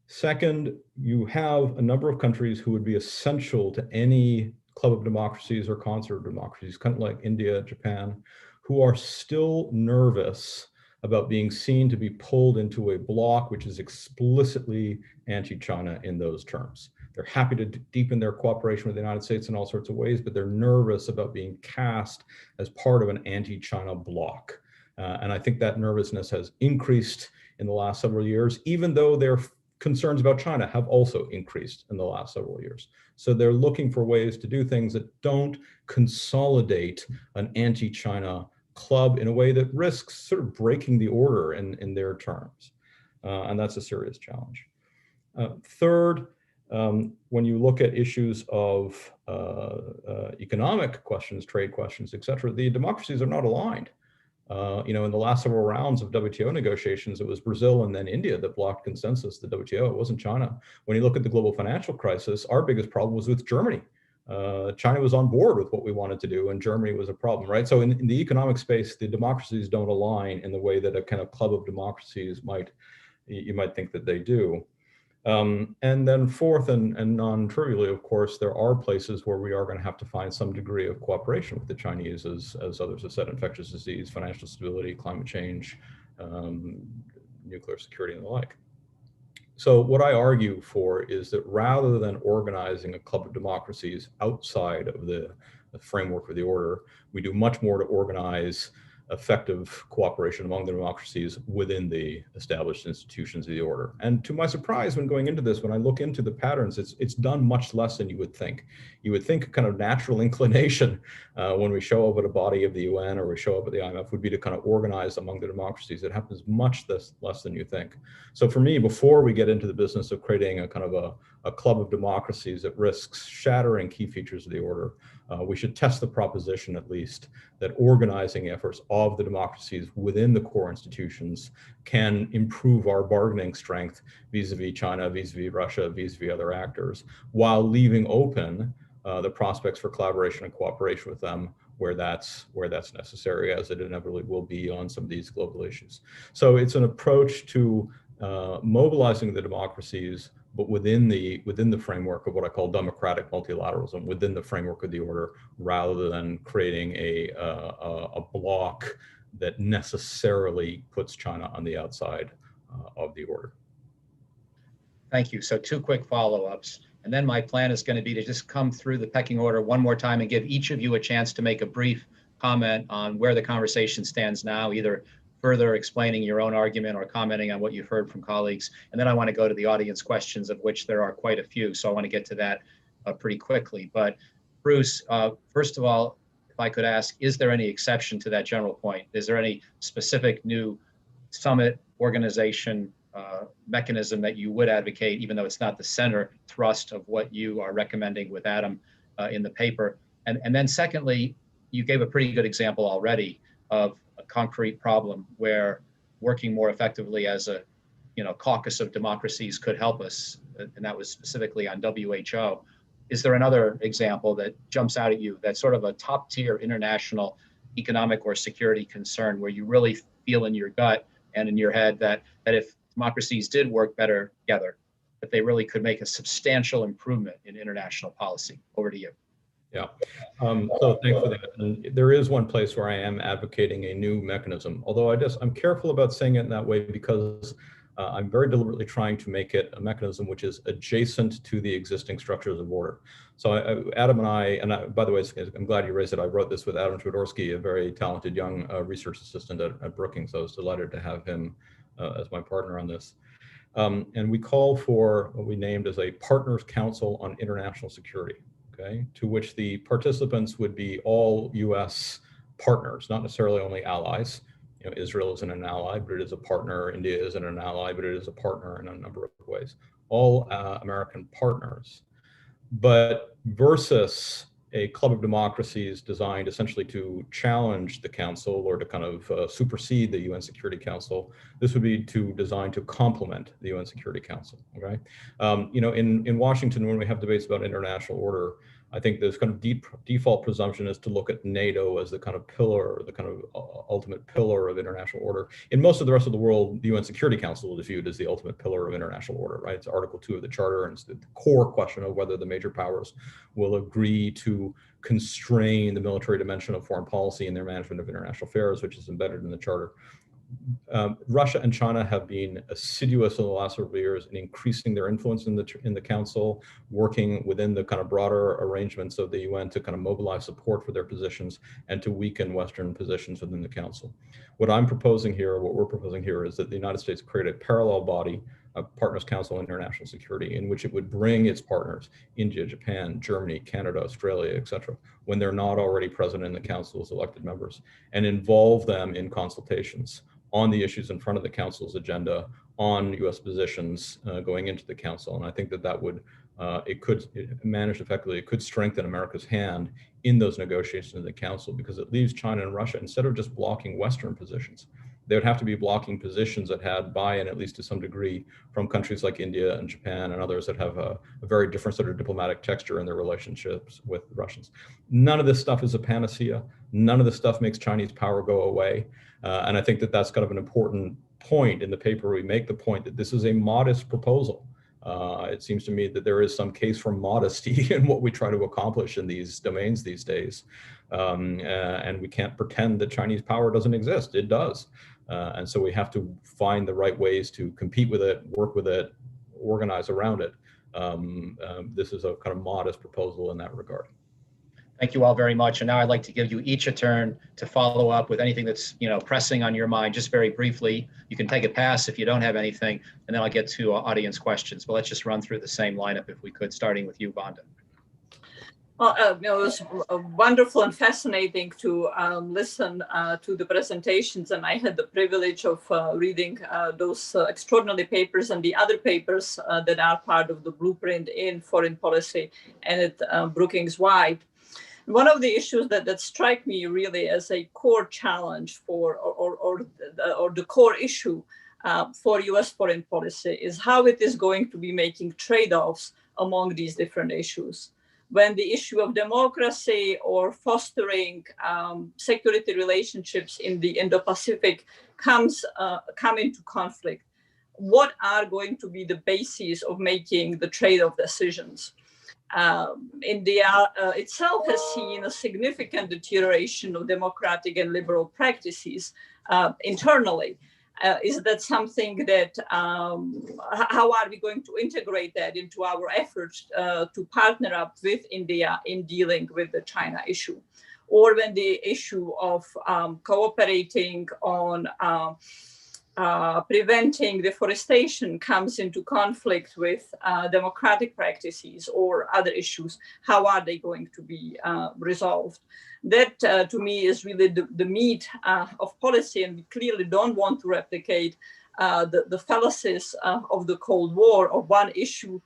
Second, you have a number of countries who would be essential to any club of democracies or concert of democracies, kind of like India, Japan, who are still nervous about being seen to be pulled into a bloc which is explicitly anti-China in those terms. They're happy to deepen their cooperation with the United States in all sorts of ways, but they're nervous about being cast as part of an anti-China bloc. And I think that nervousness has increased in the last several years, even though their concerns about China have also increased in the last several years. So they're looking for ways to do things that don't consolidate an anti-China club in a way that risks sort of breaking the order in their terms. And that's a serious challenge. Third, when you look at issues of economic questions, trade questions, et cetera, the democracies are not aligned. In the last several rounds of WTO negotiations, it was Brazil and then India that blocked consensus, the WTO, it wasn't China. When you look at the global financial crisis, our biggest problem was with Germany. China was on board with what we wanted to do, and Germany was a problem, right? So in the economic space, the democracies don't align in the way that a kind of club of democracies you might think that they do. And then fourth, and non-trivially, of course, there are places where we are going to have to find some degree of cooperation with the Chinese, as others have said, infectious disease, financial stability, climate change, nuclear security, and the like. So what I argue for is that rather than organizing a club of democracies outside of the framework of the order, we do much more to organize effective cooperation among the democracies within the established institutions of the order. And to my surprise, when going into this, when I look into the patterns, it's done much less than you would think. You would think a kind of natural inclination when we show up at a body of the UN or we show up at the IMF would be to kind of organize among the democracies. It happens much less than you think. So for me, before we get into the business of creating a kind of a club of democracies that risks shattering key features of the order, we should test the proposition, at least, that organizing efforts of the democracies within the core institutions can improve our bargaining strength vis-a-vis China, vis-a-vis Russia, vis-a-vis other actors, while leaving open the prospects for collaboration and cooperation with them where that's necessary, as it inevitably will be on some of these global issues. So it's an approach to mobilizing the democracies, but within the framework of what I call democratic multilateralism, within the framework of the order, rather than creating a bloc that necessarily puts China on the outside of the order. Thank you. So 2 quick follow-ups. And then my plan is going to be to just come through the pecking order one more time and give each of you a chance to make a brief comment on where the conversation stands now, either further explaining your own argument or commenting on what you've heard from colleagues. And then I want to go to the audience questions, of which there are quite a few. So I want to get to that pretty quickly. But Bruce, first of all, if I could ask, is there any exception to that general point? Is there any specific new summit organization mechanism that you would advocate, even though it's not the center thrust of what you are recommending with Adam in the paper? And then secondly, you gave a pretty good example already of a concrete problem where working more effectively as a caucus of democracies could help us, and that was specifically on WHO. Is there another example that jumps out at you that's sort of a top tier international economic or security concern where you really feel in your gut and in your head that if democracies did work better together, that they really could make a substantial improvement in international policy? Over to you. Yeah, so thanks for that. And there is one place where I am advocating a new mechanism, although I'm careful about saying it in that way because I'm very deliberately trying to make it a mechanism which is adjacent to the existing structures of order. So Adam and I, by the way, I'm glad you raised it. I wrote this with Adam Tvedorsky, a very talented young research assistant at Brookings. I was delighted to have him as my partner on this. And we call for what we named as a Partners Council on International Security. Okay, to which the participants would be all U.S. partners, not necessarily only allies. Israel isn't an ally, but it is a partner. India isn't an ally, but it is a partner in a number of ways. All American partners, but versus a club of democracies designed essentially to challenge the Council or to kind of supersede the UN Security Council. This would be designed to complement the UN Security Council. Okay, in Washington, when we have debates about international order, I think this kind of default presumption is to look at NATO as the kind of pillar, or the kind of ultimate pillar of international order. In most of the rest of the world, the UN Security Council is viewed as the ultimate pillar of international order, right? It's Article 2 of the Charter, and it's the core question of whether the major powers will agree to constrain the military dimension of foreign policy in their management of international affairs, which is embedded in the Charter. Russia and China have been assiduous in the last several years in increasing their influence in the Council, working within the kind of broader arrangements of the UN to kind of mobilize support for their positions and to weaken Western positions within the Council. What we're proposing here is that the United States create a parallel body, a Partners Council on International Security, in which it would bring its partners, India, Japan, Germany, Canada, Australia, etc., when they're not already present in the Council as elected members, and involve them in consultations on the issues in front of the Council's agenda, on US positions going into the Council. And I think that would, managed effectively, it could strengthen America's hand in those negotiations in the Council, because it leaves China and Russia, instead of just blocking Western positions, they would have to be blocking positions that had buy-in, at least to some degree, from countries like India and Japan and others that have a very different sort of diplomatic texture in their relationships with the Russians. None of this stuff is a panacea. None of this stuff makes Chinese power go away. And I think that's kind of an important point in the paper. We make the point that this is a modest proposal. It seems to me that there is some case for modesty in what we try to accomplish in these domains these days. And we can't pretend that Chinese power doesn't exist. It does. And so we have to find the right ways to compete with it, work with it, organize around it. This is a kind of modest proposal in that regard. Thank you all very much. And now I'd like to give you each a turn to follow up with anything that's pressing on your mind, just very briefly. You can take a pass if you don't have anything, and then I'll get to audience questions. But let's just run through the same lineup if we could, starting with you, Vanda. Well, it was wonderful and fascinating to listen to the presentations, and I had the privilege of reading those extraordinary papers and the other papers that are part of the blueprint in foreign policy and at Brookings wide. One of the issues that strike me really as a core challenge for, or the core issue for US foreign policy is how it is going to be making trade-offs among these different issues. When the issue of democracy or fostering security relationships in the Indo-Pacific come into conflict, what are going to be the bases of making the trade-off decisions? India itself has seen a significant deterioration of democratic and liberal practices internally. Is that something that, how are we going to integrate that into our efforts to partner up with India in dealing with the China issue? Or when the issue of cooperating on preventing deforestation comes into conflict with democratic practices or other issues, how are they going to be resolved? That, to me, is really the meat of policy, and we clearly don't want to replicate the fallacies of the Cold War, of one issue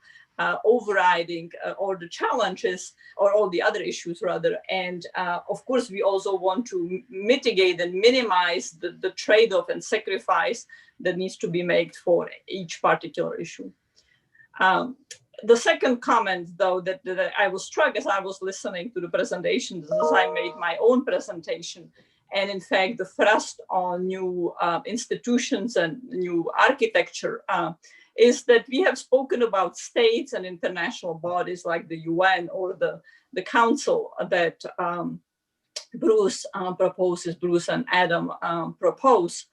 overriding all the challenges, or all the other issues rather. And of course, we also want to mitigate and minimize the trade-off and sacrifice that needs to be made for each particular issue. The second comment, though, that I was struck as I was listening to the presentations, as I made my own presentation, and in fact, the thrust on new institutions and new architecture is that we have spoken about states and international bodies like the UN or the Council that Bruce and Adam propose.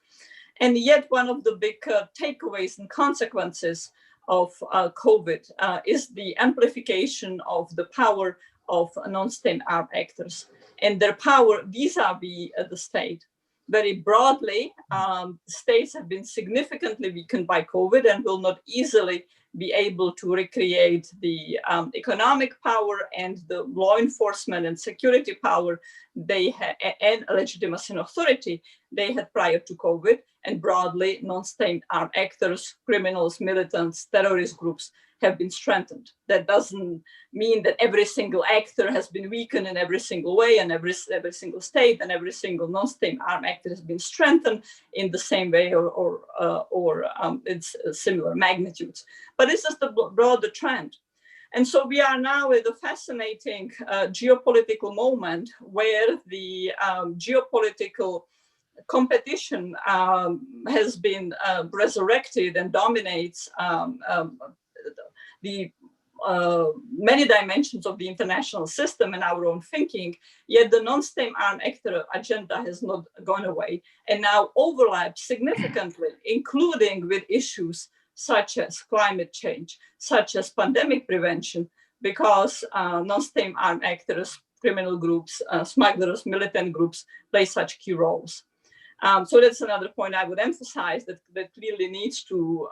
And yet one of the big takeaways and consequences of COVID is the amplification of the power of non-state armed actors and their power vis-a-vis the state. Very broadly, states have been significantly weakened by COVID and will not easily be able to recreate the economic power and the law enforcement and security power they have, and legitimacy and authority they had prior to COVID, and broadly, non-state armed actors, criminals, militants, terrorist groups have been strengthened. That doesn't mean that every single actor has been weakened in every single way, and every single state and every single non-state armed actor has been strengthened in the same way or it's similar magnitudes. But this is the broader trend. And so we are now at a fascinating geopolitical moment where the geopolitical competition has been resurrected and dominates the many dimensions of the international system and our own thinking, yet the non-state armed actor agenda has not gone away and now overlaps significantly, including with issues such as climate change, such as pandemic prevention, because non-state armed actors, criminal groups, smugglers, militant groups play such key roles. So that's another point I would emphasize that clearly needs to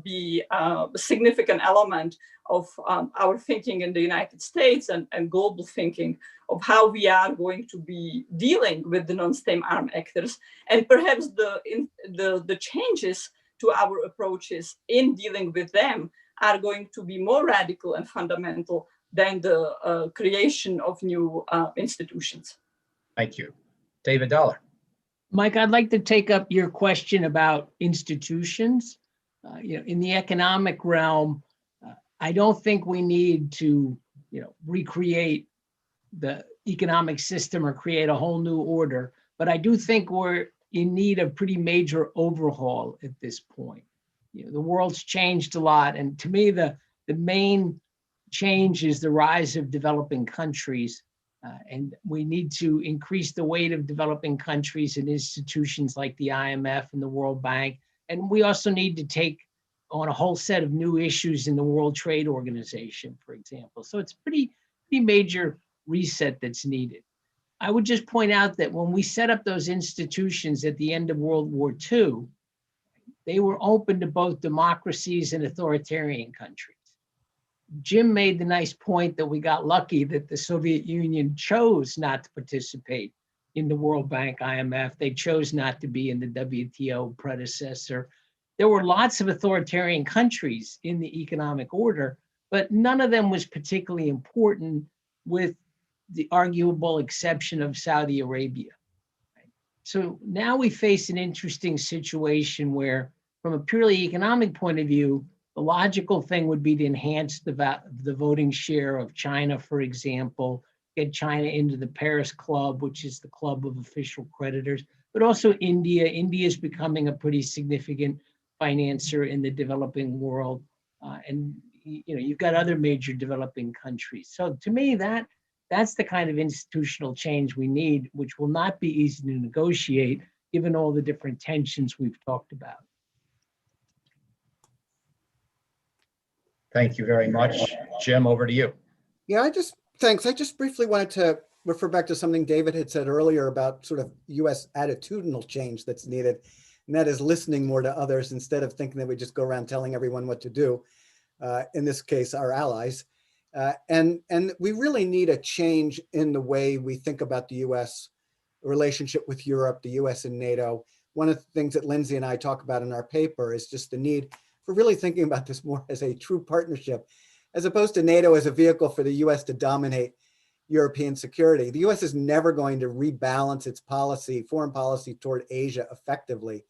be a significant element of our thinking in the United States and global thinking of how we are going to be dealing with the non-state armed actors, and perhaps the changes to our approaches in dealing with them are going to be more radical and fundamental than the creation of new institutions. Thank you. David Dollar. Mike, I'd like to take up your question about institutions. In the economic realm, I don't think we need to, recreate the economic system or create a whole new order, but I do think we're in need of pretty major overhaul at this point. The world's changed a lot, and to me, the main change is the rise of developing countries. And we need to increase the weight of developing countries and institutions like the IMF and the World Bank. And we also need to take on a whole set of new issues in the World Trade Organization, for example. So it's pretty major reset that's needed. I would just point out that when we set up those institutions at the end of World War II, they were open to both democracies and authoritarian countries. Jim made the nice point that we got lucky that the Soviet Union chose not to participate in the World Bank, IMF. They chose not to be in the WTO predecessor. There were lots of authoritarian countries in the economic order, but none of them was particularly important, with the arguable exception of Saudi Arabia. So now we face an interesting situation where, from a purely economic point of view, the logical thing would be to enhance the voting share of China, for example, get China into the Paris Club, which is the club of official creditors, but also India. India is becoming a pretty significant financer in the developing world. And you've got other major developing countries. So to me, that's the kind of institutional change we need, which will not be easy to negotiate given all the different tensions we've talked about. Thank you very much. Jim, over to you. Yeah, thanks. I just briefly wanted to refer back to something David had said earlier about sort of US attitudinal change that's needed. And that is listening more to others instead of thinking that we just go around telling everyone what to do. In this case, our allies. And we really need a change in the way we think about the US relationship with Europe, the US and NATO. One of the things that Lindsay and I talk about in our paper is just the need for really thinking about this more as a true partnership, as opposed to NATO as a vehicle for the US to dominate European security. The US is never going to rebalance its foreign policy toward Asia effectively,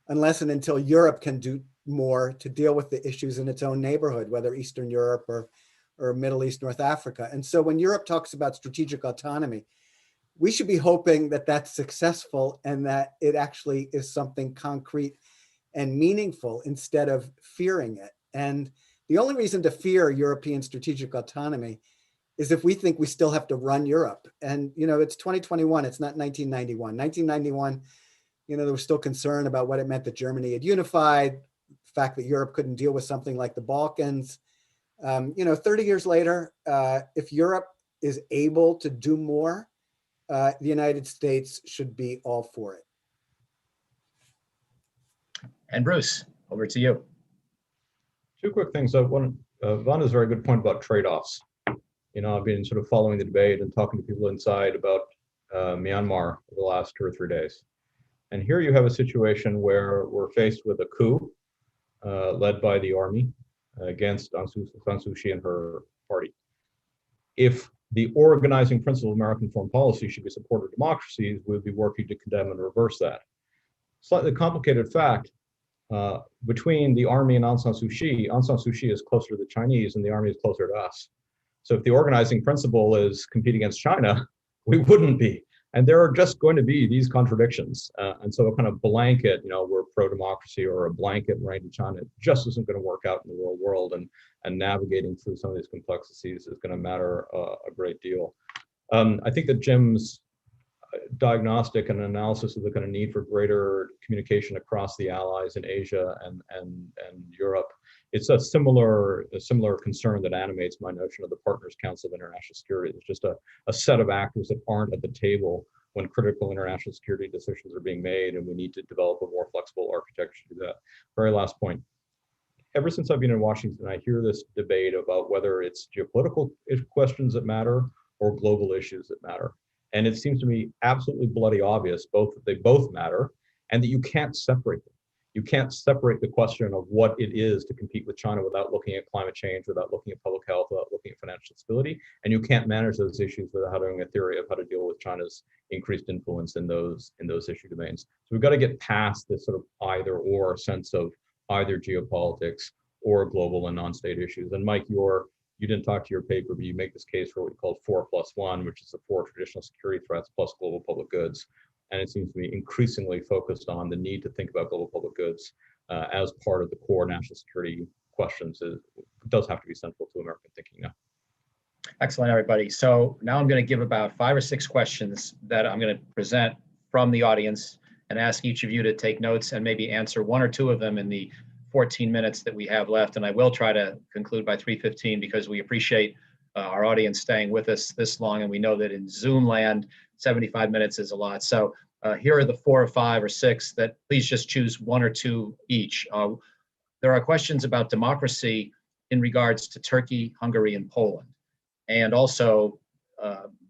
unless and until Europe can do more to deal with the issues in its own neighborhood, whether Eastern Europe or Middle East, North Africa. And so when Europe talks about strategic autonomy, we should be hoping that that's successful and that it actually is something concrete and meaningful instead of fearing it. And the only reason to fear European strategic autonomy is if we think we still have to run Europe. And, it's 2021, it's not 1991. 1991, there was still concern about what it meant that Germany had unified, the fact that Europe couldn't deal with something like the Balkans. 30 years later, if Europe is able to do more, the United States should be all for it. And Bruce, over to you. Two quick things. One, Vanna's very good point about trade-offs. I've been sort of following the debate and talking to people inside about Myanmar for the last 2 or 3 days. And here you have a situation where we're faced with a coup led by the army against Aung San Suu Kyi and her party. If the organizing principle of American foreign policy should be support of democracies, we would be working to condemn and reverse that. Slightly complicated fact, between the army and Aung San Suu Kyi is closer to the Chinese and the army is closer to us. So if the organizing principle is compete against China, we wouldn't be. And there are just going to be these contradictions. And so a kind of blanket, we're pro-democracy, or a blanket right in China just isn't going to work out in the real world. And navigating through some of these complexities is going to matter a great deal. I think that Jim's diagnostic and analysis of the kind of need for greater communication across the allies in Asia and Europe, it's a similar concern that animates my notion of the Partners Council of International Security. It's just a set of actors that aren't at the table when critical international security decisions are being made, and we need to develop a more flexible architecture to do that. Very last point. Ever since I've been in Washington, I hear this debate about whether it's geopolitical questions that matter or global issues that matter. And it seems to me absolutely bloody obvious that they both matter, and that you can't separate them. You can't separate the question of what it is to compete with China without looking at climate change, without looking at public health, without looking at financial stability. And you can't manage those issues without having a theory of how to deal with China's increased influence in those issue domains. So we've got to get past this sort of either or sense of either geopolitics or global and non-state issues. And Mike, you didn't talk to your paper, but you make this case for what you call 4+1, which is the 4 traditional security threats plus global public goods. And it seems to be increasingly focused on the need to think about global public goods as part of the core national security questions. It does have to be central to American thinking now. Excellent, everybody. So now I'm going to give about 5 or 6 questions that I'm going to present from the audience and ask each of you to take notes and maybe answer 1 or 2 of them in the 14 minutes that we have left. And I will try to conclude by 3:15 because we appreciate our audience staying with us this long. And we know that in Zoom land, 75 minutes is a lot. So here are the 4 or 5 or 6 that please just choose 1 or 2 each. There are questions about democracy in regards to Turkey, Hungary, and Poland. And also,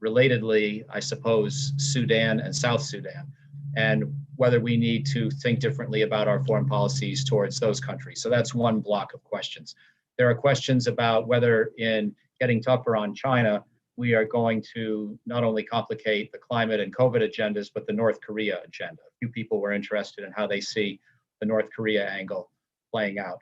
relatedly, I suppose, Sudan and South Sudan, and whether we need to think differently about our foreign policies towards those countries. So that's one block of questions. There are questions about whether in getting tougher on China, we are going to not only complicate the climate and COVID agendas, but the North Korea agenda. A few people were interested in how they see the North Korea angle playing out.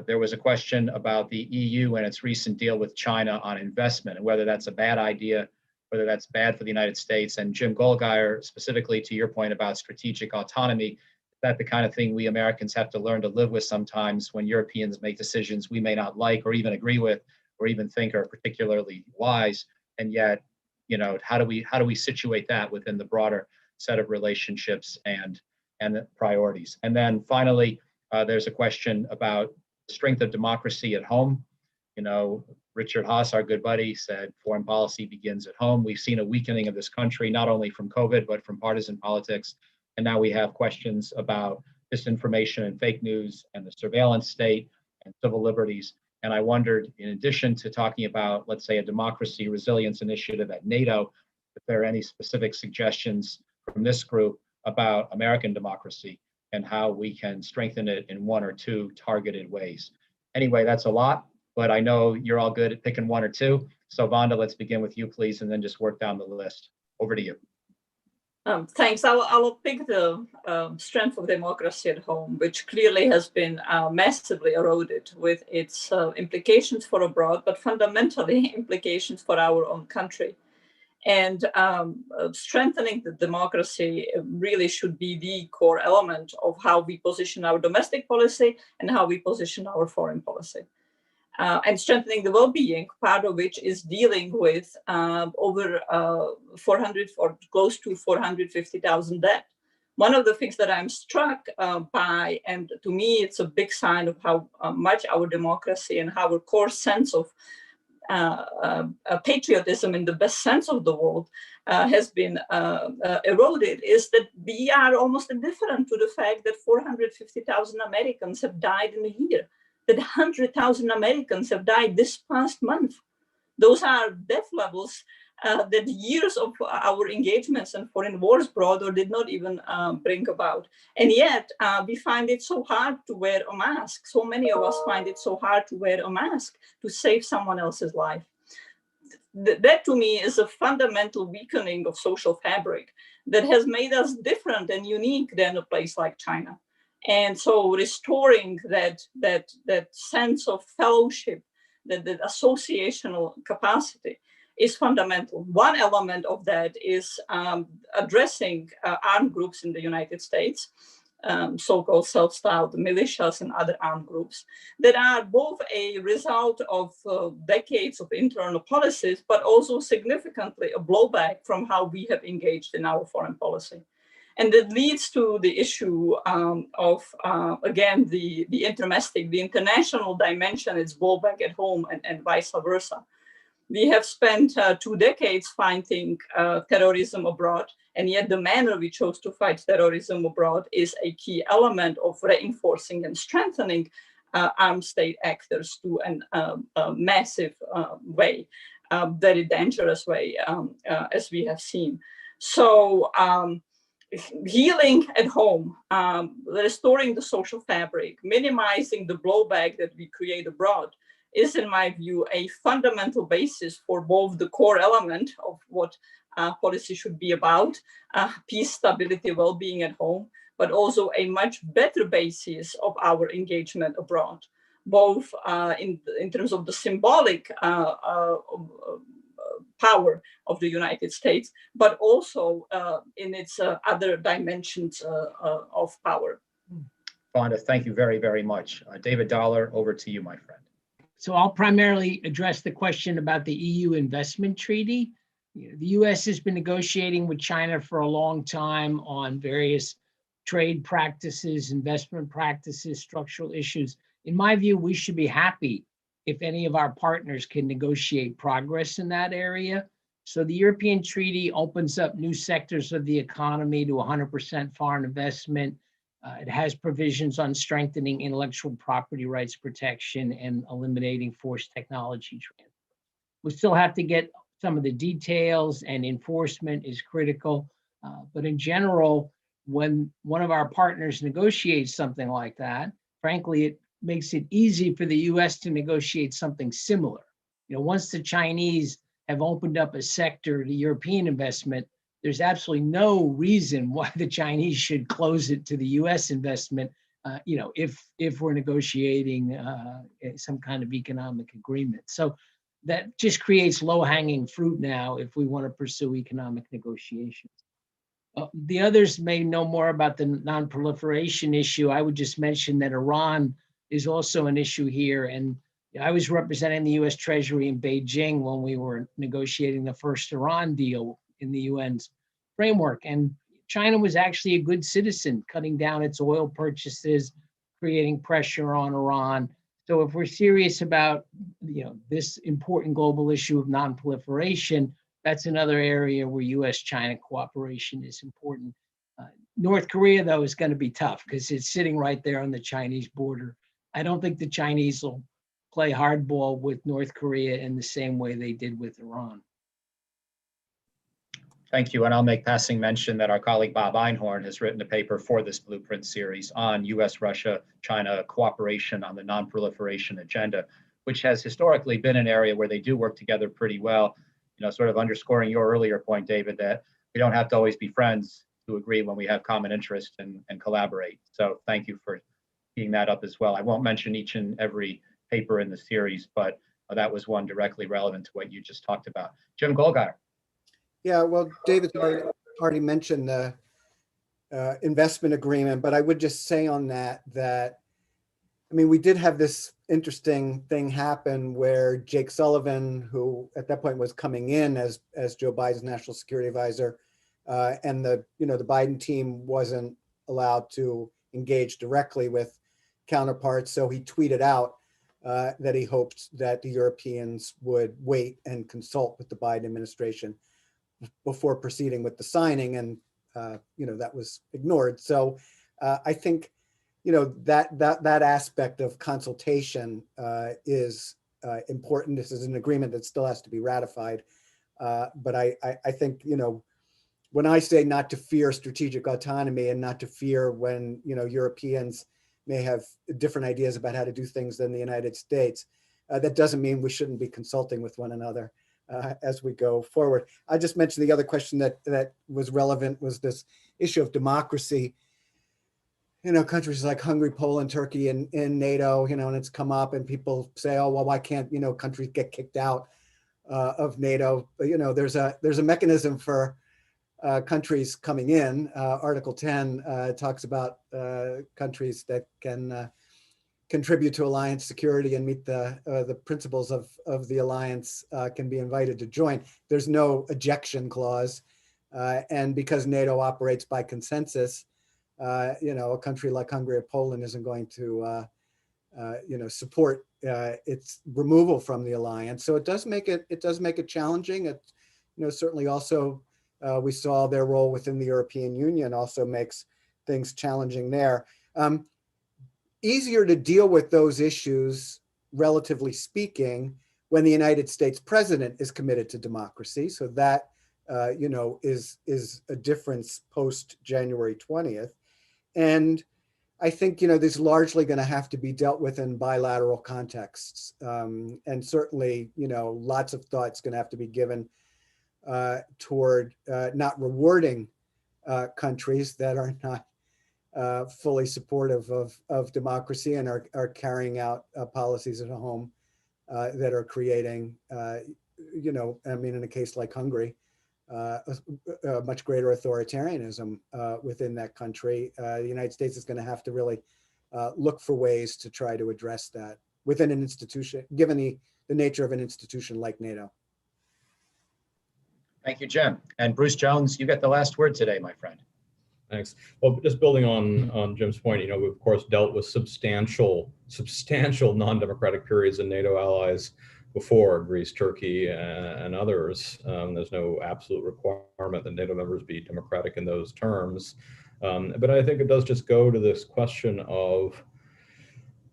There was a question about the EU and its recent deal with China on investment and whether that's a bad idea, whether that's bad for the United States. And Jim Goldgeier, specifically to your point about strategic autonomy, that the kind of thing we Americans have to learn to live with sometimes when Europeans make decisions we may not like or even agree with or even think are particularly wise. And yet, how do we situate that within the broader set of relationships and priorities? And then finally, there's a question about the strength of democracy at home. Richard Haas, our good buddy, said foreign policy begins at home. We've seen a weakening of this country, not only from COVID, but from partisan politics. And now we have questions about disinformation and fake news and the surveillance state and civil liberties. And I wondered, in addition to talking about, let's say, a democracy resilience initiative at NATO, if there are any specific suggestions from this group about American democracy and how we can strengthen it in 1 or 2 targeted ways. Anyway, that's a lot, but I know you're all good at picking 1 or 2. So Vonda, let's begin with you, please, and then just work down the list. Over to you. Thanks. I will pick the strength of democracy at home, which clearly has been massively eroded with its implications for abroad, but fundamentally implications for our own country. And strengthening the democracy really should be the core element of how we position our domestic policy and how we position our foreign policy. And strengthening the well-being, part of which is dealing with over 400 or close to 450,000 dead. One of the things that I'm struck by, and to me, it's a big sign of how much our democracy and our core sense of patriotism in the best sense of the word has been eroded, is that we are almost indifferent to the fact that 450,000 Americans have died in a year, that 100,000 Americans have died this past month. Those are death levels that years of our engagements and foreign wars brought or did not even bring about. And yet we find it so hard to wear a mask. So many of us find it so hard to wear a mask to save someone else's life. That to me is a fundamental weakening of social fabric that has made us different and unique than a place like China. And so restoring that sense of fellowship, that associational capacity is fundamental. One element of that is addressing armed groups in the United States, so-called self-styled militias and other armed groups that are both a result of decades of internal policies, but also significantly a blowback from how we have engaged in our foreign policy. And that leads to the issue of, again, the intermestic, the international dimension is blowback at home and vice versa. We have spent 2 decades fighting terrorism abroad, and yet the manner we chose to fight terrorism abroad is a key element of reinforcing and strengthening armed state actors to a massive way, very dangerous way, as we have seen. So healing at home, restoring the social fabric, minimizing the blowback that we create abroad is, in my view, a fundamental basis for both the core element of what policy should be about, peace, stability, well-being at home, but also a much better basis of our engagement abroad, both in terms of the symbolic power of the United States, but also in its other dimensions of power. Fonda, thank you very, very much. David Dollar, over to you, my friend. So I'll primarily address the question about the EU investment treaty. The US has been negotiating with China for a long time on various trade practices, investment practices, structural issues. In my view, we should be happy if any of our partners can negotiate progress in that area. So the European Treaty opens up new sectors of the economy to 100% foreign investment. It has provisions on strengthening intellectual property rights protection and eliminating forced technology transfer. We still have to get some of the details, and enforcement is critical. But in general, when one of our partners negotiates something like that, frankly, it makes it easy for the US to negotiate something similar. Once the Chinese have opened up a sector to European investment, there's absolutely no reason why the Chinese should close it to the US investment, if we're negotiating some kind of economic agreement. So that just creates low-hanging fruit now if we want to pursue economic negotiations. The others may know more about the non-proliferation issue. I would just mention that Iran is also an issue here. And I was representing the US Treasury in Beijing when we were negotiating the first Iran deal in the UN's framework. And China was actually a good citizen, cutting down its oil purchases, creating pressure on Iran. So if we're serious about this important global issue of non-proliferation, that's another area where US-China cooperation is important. North Korea, though, is going to be tough because it's sitting right there on the Chinese border. I don't think the Chinese will play hardball with North Korea in the same way they did with Iran. Thank you. And I'll make passing mention that our colleague Bob Einhorn has written a paper for this Blueprint series on US-Russia-China cooperation on the non-proliferation agenda, which has historically been an area where they do work together pretty well, sort of underscoring your earlier point, David, that we don't have to always be friends to agree when we have common interest and collaborate. So thank you for teeing that up as well. I won't mention each and every paper in the series, but that was one directly relevant to what you just talked about. Jim Golgar. Yeah, well, David already mentioned the investment agreement, but I would just say on that, we did have this interesting thing happen where Jake Sullivan, who at that point was coming in as Joe Biden's national security advisor, and the Biden team wasn't allowed to engage directly with counterparts. So he tweeted out that he hoped that the Europeans would wait and consult with the Biden administration before proceeding with the signing, and that was ignored. So I think that aspect of consultation is important. This is an agreement that still has to be ratified, But I think, when I say not to fear strategic autonomy and not to fear when, Europeans may have different ideas about how to do things than the United States, that doesn't mean we shouldn't be consulting with one another as we go forward. I just mentioned the other question that was relevant was this issue of democracy. Countries like Hungary, Poland, Turkey, and NATO, and it's come up and people say, oh, well, why can't, countries get kicked out of NATO? But, there's a mechanism for countries coming in. Article 10 talks about countries that can contribute to alliance security and meet the principles of the alliance can be invited to join. There's no ejection clause. And because NATO operates by consensus, a country like Hungary or Poland isn't going to, support its removal from the alliance. So it does make it challenging. It, certainly also we saw their role within the European Union also makes things challenging there. Easier to deal with those issues, relatively speaking, when the United States president is committed to democracy. So that, is a difference post January 20th. And I think, this is largely going to have to be dealt with in bilateral contexts. And certainly, lots of thought's going to have to be given toward not rewarding countries that are not fully supportive of democracy and are carrying out policies at home that are creating, in a case like Hungary, a much greater authoritarianism within that country. The United States is going to have to really look for ways to try to address that within an institution, given the nature of an institution like NATO. Thank you, Jim. And Bruce Jones, you get the last word today, my friend. Thanks. Well, just building on Jim's point, we've of course dealt with substantial non-democratic periods in NATO allies before, Greece, Turkey, and others. There's no absolute requirement that NATO members be democratic in those terms. But I think it does just go to this question of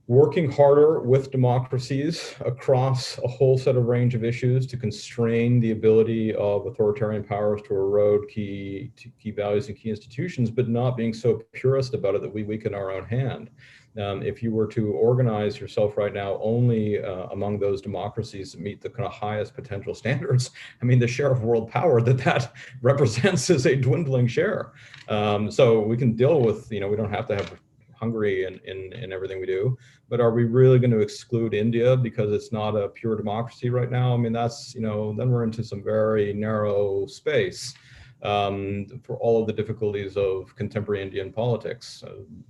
working harder with democracies across a whole set of range of issues to constrain the ability of authoritarian powers to erode key values and key institutions, but not being so purist about it that we weaken our own hand. If you were to organize yourself right now only among those democracies that meet the kind of highest potential standards, the share of world power that represents is a dwindling share. So we can deal with, we don't have to have Hungary in everything we do, but are we really going to exclude India because it's not a pure democracy right now? That's, then we're into some very narrow space for all of the difficulties of contemporary Indian politics,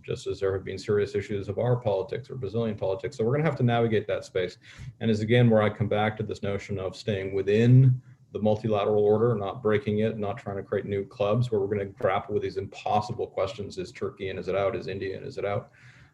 just as there have been serious issues of our politics or Brazilian politics. So we're going to have to navigate that space. And is again where I come back to this notion of staying within the multilateral order, not breaking it, not trying to create new clubs where we're going to grapple with these impossible questions. Is Turkey in, is it out? Is India in, is it out?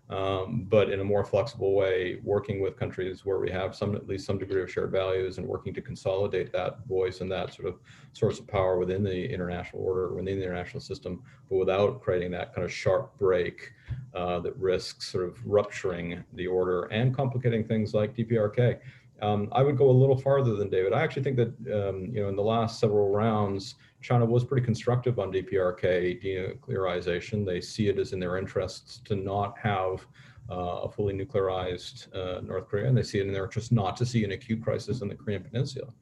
But in a more flexible way, working with countries where we have at least some degree of shared values and working to consolidate that voice and that sort of source of power within the international order, within the international system, but without creating that kind of sharp break that risks sort of rupturing the order and complicating things like DPRK. I would go a little farther than David. I actually think that, in the last several rounds, China was pretty constructive on DPRK denuclearization. They see it as in their interests to not have a fully nuclearized North Korea, and they see it in their interest not to see an acute crisis in the Korean Peninsula.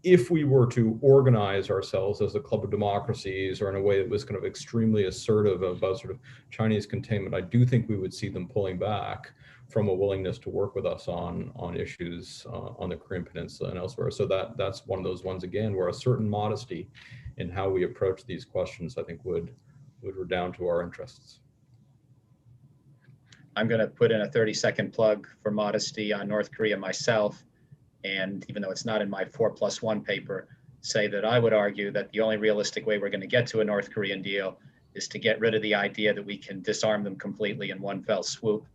If we were to organize ourselves as a club of democracies or in a way that was kind of extremely assertive about sort of Chinese containment, I do think we would see them pulling back from a willingness to work with us on issues on the Korean Peninsula and elsewhere. So that's one of those ones, again, where a certain modesty in how we approach these questions, I think, would redound to our interests. I'm going to put in a 30-second plug for modesty on North Korea myself. And even though it's not in my 4+1 paper, say that I would argue that the only realistic way we're going to get to a North Korean deal is to get rid of the idea that we can disarm them completely in one fell swoop.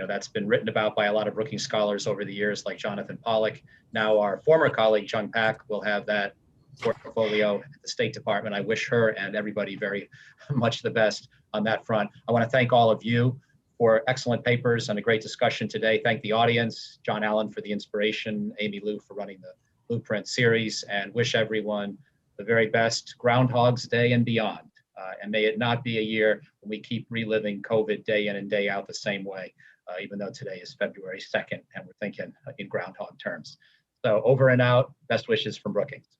That's been written about by a lot of Brookings scholars over the years, like Jonathan Pollock. Now our former colleague, Chung Pak, will have that portfolio at the State Department. I wish her and everybody very much the best on that front. I want to thank all of you for excellent papers and a great discussion today. Thank the audience, John Allen for the inspiration, Amy Liu for running the Blueprint series and wish everyone the very best Groundhog's Day and beyond. And may it not be a year when we keep reliving COVID day in and day out the same way, even though today is February 2nd and we're thinking in Groundhog terms. So over and out, best wishes from Brookings.